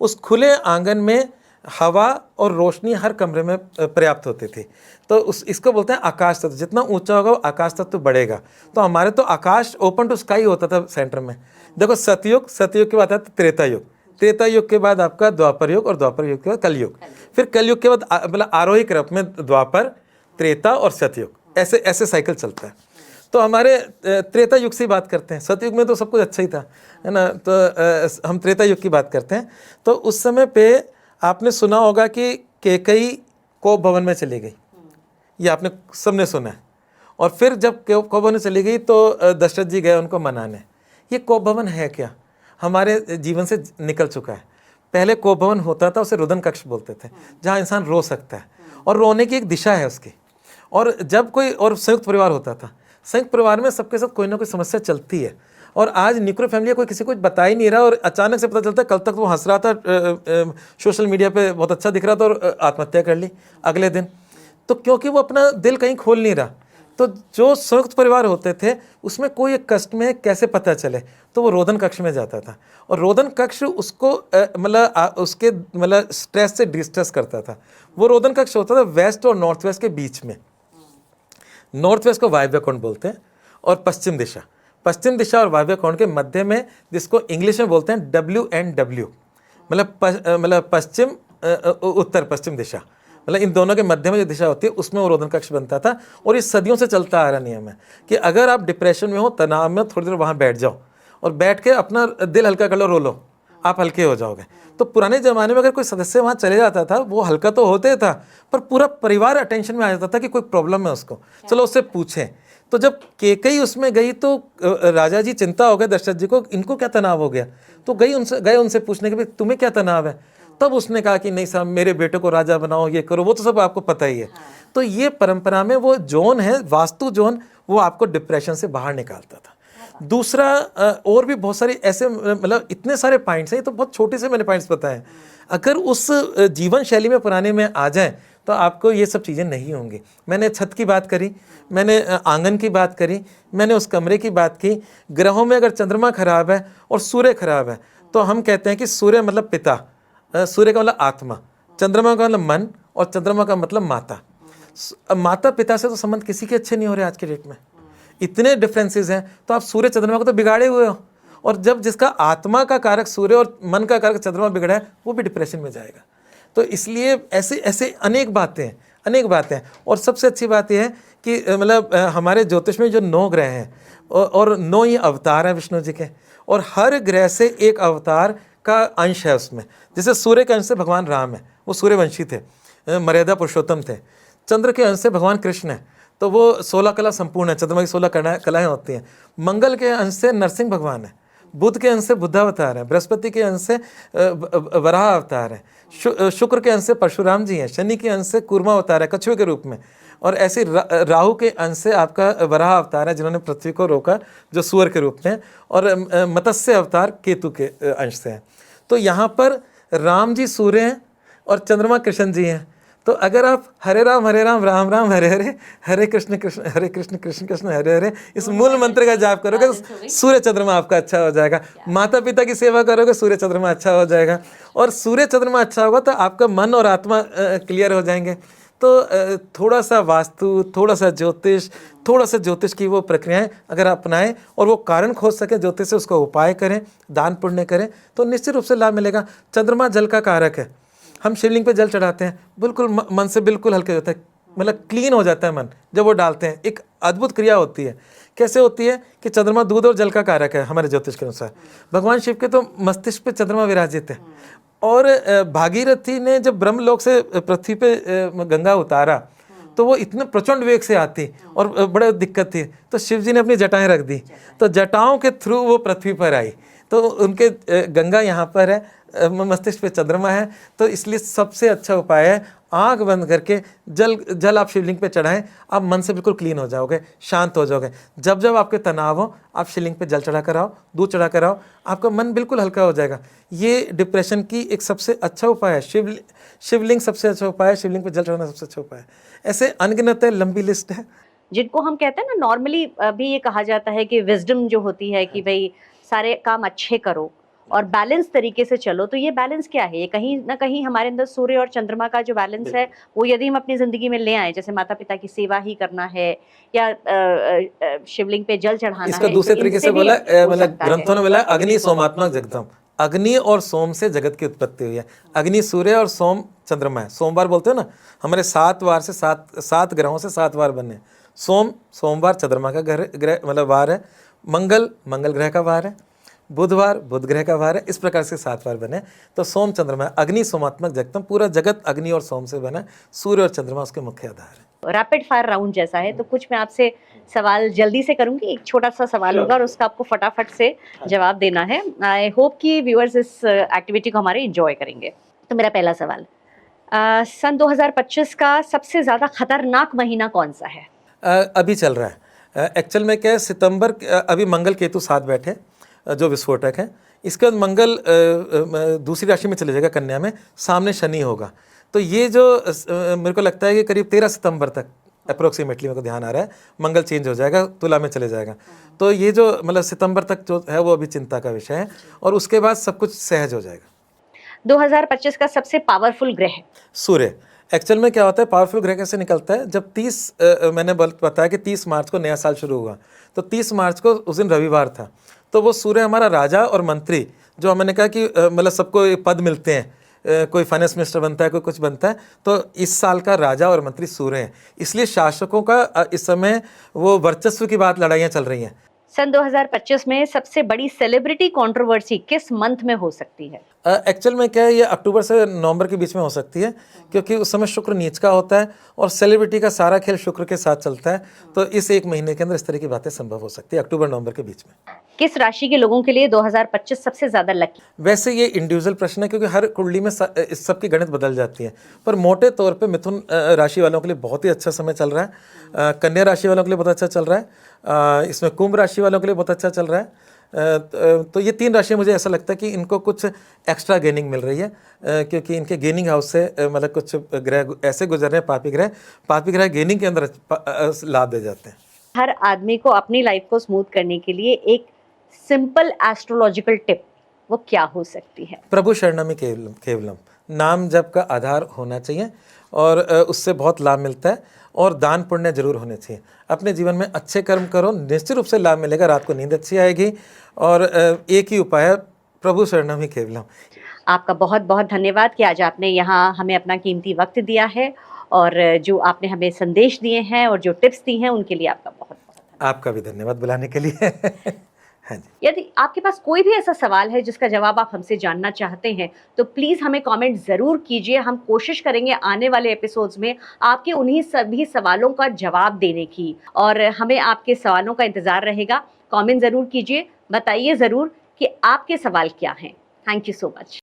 Speaker 1: उस खुले आंगन में हवा और रोशनी हर कमरे में पर्याप्त होती थी। तो इसको बोलते हैं आकाश तत्व। जितना ऊंचा होगा वो आकाश तत्व बढ़ेगा। तो हमारे तो आकाश ओपन टू स्काई होता था सेंटर में। देखो सतयुग के बाद आता त्रेता युग, त्रेता युग के बाद आपका द्वापर युग, और द्वापर युग के बाद कलयुग, फिर कलयुग के बाद मतलब आरोही क्रम में द्वापर, त्रेता और सतयुग, ऐसे ऐसे साइकिल चलता है। तो हमारे त्रेता युग से बात करते हैं। सतयुग में तो सब कुछ अच्छा ही था, है ना। तो हम त्रेता युग की बात करते हैं। तो उस समय पे आपने सुना होगा कि कैकेयी कोप भवन में चली गई, ये आपने सबने सुना है। और फिर जब कोप भवन में चली गई तो दशरथ जी गए उनको मनाने। ये कोप भवन है क्या, हमारे जीवन से निकल चुका है। पहले कोप भवन होता था, उसे रुदन कक्ष बोलते थे, जहाँ इंसान रो सकता है और रोने की एक दिशा है उसकी। और जब कोई, और संयुक्त परिवार होता था, संयुक्त परिवार में सबके साथ कोई ना कोई समस्या चलती है। और आज न्यूक्लियर फैमिली कोई किसी को कुछ बता ही नहीं रहा, और अचानक से पता चलता है। कल तक वो हंस रहा था, सोशल मीडिया पे बहुत अच्छा दिख रहा था, और आत्महत्या कर ली अगले दिन। तो क्योंकि वो अपना दिल कहीं खोल नहीं रहा। तो जो संयुक्त परिवार होते थे उसमें कोई एक कष्ट में कैसे पता चले, तो वो रोदन कक्ष में जाता था। और रोदन कक्ष उसको मतलब उसके मतलब स्ट्रेस से डिस्ट्रेस करता था। वो रोदन कक्ष होता था वेस्ट और नॉर्थ वेस्ट के बीच में। नॉर्थ वेस्ट को वायव्य कोण बोलते हैं, और पश्चिम दिशा और वायव्य कोण के मध्य में, जिसको इंग्लिश में बोलते हैं WNW, मतलब पश्चिम उत्तर पश्चिम दिशा, मतलब इन दोनों के मध्य में जो दिशा होती है उसमें वो रोदन कक्ष बनता था। और ये सदियों से चलता आ रहा नियम है कि अगर आप डिप्रेशन में हो, तनाव में हो, थोड़ी देर वहाँ बैठ जाओ और बैठ के अपना दिल हल्का कर लो, रो लो, आप हल्के हो जाओगे। तो पुराने ज़माने में अगर कोई सदस्य वहाँ चले जाता था, वो हल्का तो होते था, पर पूरा परिवार अटेंशन में आ जाता था कि कोई प्रॉब्लम है उसको, चलो उससे पूछें। तो जब कैकेयी उसमें गई तो राजा जी चिंता हो गए दशरथ जी को, इनको क्या तनाव हो गया। तो गए उनसे पूछने के भी तुम्हें क्या तनाव है। तब उसने कहा कि नहीं साहब, मेरे बेटे को राजा बनाओ, ये करो, वो तो सब आपको पता ही है। तो ये परंपरा में वो जोन है, वास्तु जोन, वो आपको डिप्रेशन से बाहर निकालता था। दूसरा, और भी बहुत सारी ऐसे मतलब इतने सारे पॉइंट्स हैं, ये तो बहुत छोटे से मैंने पॉइंट्स बताए। अगर उस जीवन शैली में पुराने में आ जाएं तो आपको ये सब चीज़ें नहीं होंगी। मैंने छत की बात करी, मैंने आंगन की बात करी, मैंने उस कमरे की बात की। ग्रहों में अगर चंद्रमा खराब है और सूर्य खराब है तो हम कहते हैं कि सूर्य मतलब पिता, सूर्य का मतलब आत्मा, चंद्रमा का मतलब मन, और चंद्रमा का मतलब माता। माता पिता से तो संबंध किसी के अच्छे नहीं हो रहे आज के डेट में, इतने डिफरेंसेस हैं। तो आप सूर्य चंद्रमा को तो बिगाड़े हुए हो, और जब जिसका आत्मा का कारक सूर्य और मन का कारक चंद्रमा बिगड़ा है, वो भी डिप्रेशन में जाएगा। तो इसलिए ऐसे ऐसे अनेक बातें हैं। और सबसे अच्छी बात यह है कि मतलब हमारे ज्योतिष में जो 9 ग्रह हैं और 9 ही अवतार हैं विष्णु जी के, और हर ग्रह से एक अवतार का अंश है उसमें। जैसे सूर्य के अंश से भगवान राम है, वो सूर्यवंशी थे, मर्यादा पुरुषोत्तम थे। चंद्र के अंश से भगवान कृष्ण है, तो वो 16 कला संपूर्ण है, चंद्रमा की 16 कलाएँ होती हैं। मंगल के अंश से नरसिंह भगवान है, बुध के अंश से बुद्धावतार है, बृहस्पति के अंश से वराह अवतार है, शुक्र के अंश से परशुराम जी हैं, शनि के अंश से कूर्मा अवतार है कछुए के रूप में, और ऐसे राहु के अंश से आपका वराह अवतार है जिन्होंने पृथ्वी को रोका जो सूअर के रूप में, और मत्स्य अवतार केतु के अंश से है। तो यहाँ पर राम जी सूर्य हैं और चंद्रमा कृष्ण जी हैं। तो अगर आप हरे राम राम राम हरे हरे, हरे कृष्ण कृष्ण कृष्ण हरे हरे, इस मूल मंत्र का जाप करोगे तो सूर्य चंद्रमा आपका अच्छा हो जाएगा। माता पिता की सेवा करोगे, सूर्य चंद्रमा अच्छा हो जाएगा, और सूर्य चंद्रमा अच्छा होगा तो आपका मन और आत्मा क्लियर हो जाएंगे। तो थोड़ा सा वास्तु, थोड़ा सा ज्योतिष की वो प्रक्रियाएं अगर अपनाएं और वो कारण खोज सकें ज्योतिष से, उसका उपाय करें, दान पुण्य करें, तो निश्चित रूप से लाभ मिलेगा। चंद्रमा जल का कारक है, हम शिवलिंग पे जल चढ़ाते हैं, बिल्कुल मन से बिल्कुल हल्के होता है, मतलब क्लीन हो जाता है मन जब वो डालते हैं। एक अद्भुत क्रिया होती है। कैसे होती है कि चंद्रमा दूध और जल का कारक है हमारे ज्योतिष के अनुसार। भगवान शिव के तो मस्तिष्क पे चंद्रमा विराजित है, और भागीरथी ने जब ब्रह्मलोक से पृथ्वी पे गंगा उतारा तो वो इतने प्रचंड वेग से आती और बड़े दिक्कत थी, तो शिव जी ने अपनी जटाएं रख दी, तो जटाओं के थ्रू वो पृथ्वी पर आई। तो उनके गंगा यहाँ पर है, मस्तिष्क पे चंद्रमा है, तो इसलिए सबसे अच्छा उपाय है आंख बंद करके जल आप शिवलिंग पे चढ़ाएं, आप मन से बिल्कुल क्लीन हो जाओगे, शांत हो जाओगे। जब जब आपके तनाव हो आप शिवलिंग पे जल चढ़ा कर आओ, दूध चढ़ा कर आओ, आपका मन बिल्कुल हल्का हो जाएगा। ये डिप्रेशन की एक सबसे अच्छा उपाय है। शिवलिंग सबसे अच्छा उपाय है, शिवलिंग पे जल चढ़ाना सबसे अच्छा उपाय है। ऐसे अनगिनत है, लंबी लिस्ट है।
Speaker 2: जिनको हम कहते हैं ना, नॉर्मली भी ये कहा जाता है कि विजडम जो होती है कि भाई सारे काम अच्छे करो और बैलेंस तरीके से चलो, तो ये बैलेंस क्या है? ये कहीं ना कहीं हमारे अंदर सूर्य और चंद्रमा का जो बैलेंस है वो यदि हम अपनी जिंदगी में ले आए, जैसे माता पिता की सेवा ही करना है या शिवलिंग पे जल चढ़ाना
Speaker 1: इसको
Speaker 2: है,
Speaker 1: दूसरे
Speaker 2: तो
Speaker 1: तरीके
Speaker 2: इनसे
Speaker 1: से
Speaker 2: भी
Speaker 1: बोला,
Speaker 2: हो
Speaker 1: मतलब
Speaker 2: सकता है।
Speaker 1: ग्रंथों ने बोला अग्नि सोमात्मक जगतम। अग्नि और सोम से जगत की उत्पत्ति हुई है। अग्नि सूर्य और सोम चंद्रमा है। सोमवार बोलते हो ना, हमारे 7 वार से 7 ग्रहों से 7 वार बने। सोमवार चंद्रमा का ग्रह मतलब वार है। मंगल ग्रह का वार है। बुधवार बुध ग्रह का वार है। इस प्रकार से 7 वार बने। तो सोम चंद्रमा है। अग्नि सोमात्मक जगतम, पूरा जगत अग्नि और सोम से बना है। सूर्य और चंद्रमा उसके मुख्य आधार है।
Speaker 2: रैपिड फायर राउंड जैसा है, तो कुछ मैं आपसे सवाल जल्दी से करूंगी। एक छोटा सा सवाल होगा और उसका आपको फटाफट से जवाब देना है। आई होप कि व्यूअर्स इस एक्टिविटी को हमारे एंजॉय करेंगे। तो मेरा पहला सवाल, सन 2025 का सबसे ज्यादा खतरनाक महीना कौन सा है?
Speaker 1: अभी चल रहा है। एक्चुअल में क्या है, सितंबर अभी मंगल केतु साथ बैठे, जो विस्फोटक है। इसके बाद मंगल दूसरी राशि में चले जाएगा, कन्या में, सामने शनि होगा। तो ये जो मेरे को लगता है कि करीब 13 सितंबर तक अप्रोक्सीमेटली मेरे को ध्यान आ रहा है, मंगल चेंज हो जाएगा, तुला में चले जाएगा। तो ये जो मतलब सितंबर तक जो है वो अभी चिंता का विषय है, और उसके बाद सब कुछ सहज हो जाएगा।
Speaker 2: 2025 का सबसे पावरफुल ग्रह?
Speaker 1: सूर्य। एक्चुअल में क्या होता है, पावरफुल ग्रह कैसे निकलता है, जब 30 मैंने बताया कि 30 मार्च को नया साल शुरू हुआ, तो 30 मार्च को उस दिन रविवार था। तो वो सूर्य हमारा राजा और मंत्री, जो मैंने कहा कि मतलब सबको पद मिलते हैं, कोई फाइनेंस मिनिस्टर बनता है, कोई कुछ बनता है, तो इस साल का राजा और मंत्री सूर्य हैं। इसलिए शासकों का इस समय वो वर्चस्व की बात, लड़ाइयाँ चल रही हैं।
Speaker 2: सन 2025 में सबसे बड़ी सेलिब्रिटी कंट्रोवर्सी किस मंथ में हो सकती है?
Speaker 1: एक्चुअल में क्या है, ये अक्टूबर से नवंबर के बीच में हो सकती है, क्योंकि उस समय शुक्र नीच का होता है और सेलिब्रिटी का सारा खेल शुक्र के साथ चलता है। तो इस एक महीने के अंदर इस तरह की बातें संभव हो सकती है, अक्टूबर नवंबर के बीच में।
Speaker 2: किस राशि के लोगों के लिए 2025 सबसे ज्यादा लकी?
Speaker 1: वैसे ये इंडिविजुअल प्रश्न है, क्योंकि हर कुंडली में इस सब की गणित बदल जाती है, पर मोटे तौर पे मिथुन राशि वालों के लिए बहुत ही अच्छा समय चल रहा है। कन्या राशि वालों के लिए बहुत अच्छा चल रहा है। इसमें कुंभ राशि वालों के लिए बहुत अच्छा चल रहा है। तो ये 3 राशियाँ मुझे ऐसा लगता है कि इनको कुछ एक्स्ट्रा गेनिंग मिल रही है, क्योंकि इनके गेनिंग हाउस से मतलब कुछ ग्रह ऐसे गुजर रहे हैं, पापी ग्रह गेनिंग के अंदर लाभ दे जाते हैं।
Speaker 2: हर आदमी को अपनी लाइफ को स्मूथ करने के लिए एक सिंपल एस्ट्रोलॉजिकल टिप, वो क्या हो सकती है?
Speaker 1: प्रभु शरणम केवलम, नाम जप का आधार होना चाहिए, और उससे बहुत लाभ मिलता है। और दान पुण्य जरूर होने चाहिए। अपने जीवन में अच्छे कर्म करो, निश्चित रूप से लाभ मिलेगा, रात को नींद अच्छी आएगी। और एक ही उपाय है, प्रभु शरणम ही केवलम।
Speaker 2: आपका बहुत बहुत धन्यवाद कि आज आपने यहाँ हमें अपना कीमती वक्त दिया है, और जो आपने हमें संदेश दिए हैं और जो टिप्स दी हैं उनके लिए आपका बहुत बहुत धन्यवाद।
Speaker 1: आपका भी धन्यवाद बुलाने के लिए। हाँ जी।
Speaker 2: यदि आपके पास कोई भी ऐसा सवाल है जिसका जवाब आप हमसे जानना चाहते हैं, तो प्लीज़ हमें कमेंट ज़रूर कीजिए। हम कोशिश करेंगे आने वाले एपिसोड्स में आपके उन्हीं सभी सवालों का जवाब देने की, और हमें आपके सवालों का इंतज़ार रहेगा। कमेंट ज़रूर कीजिए, बताइए ज़रूर कि आपके सवाल क्या हैं। Thank you so much.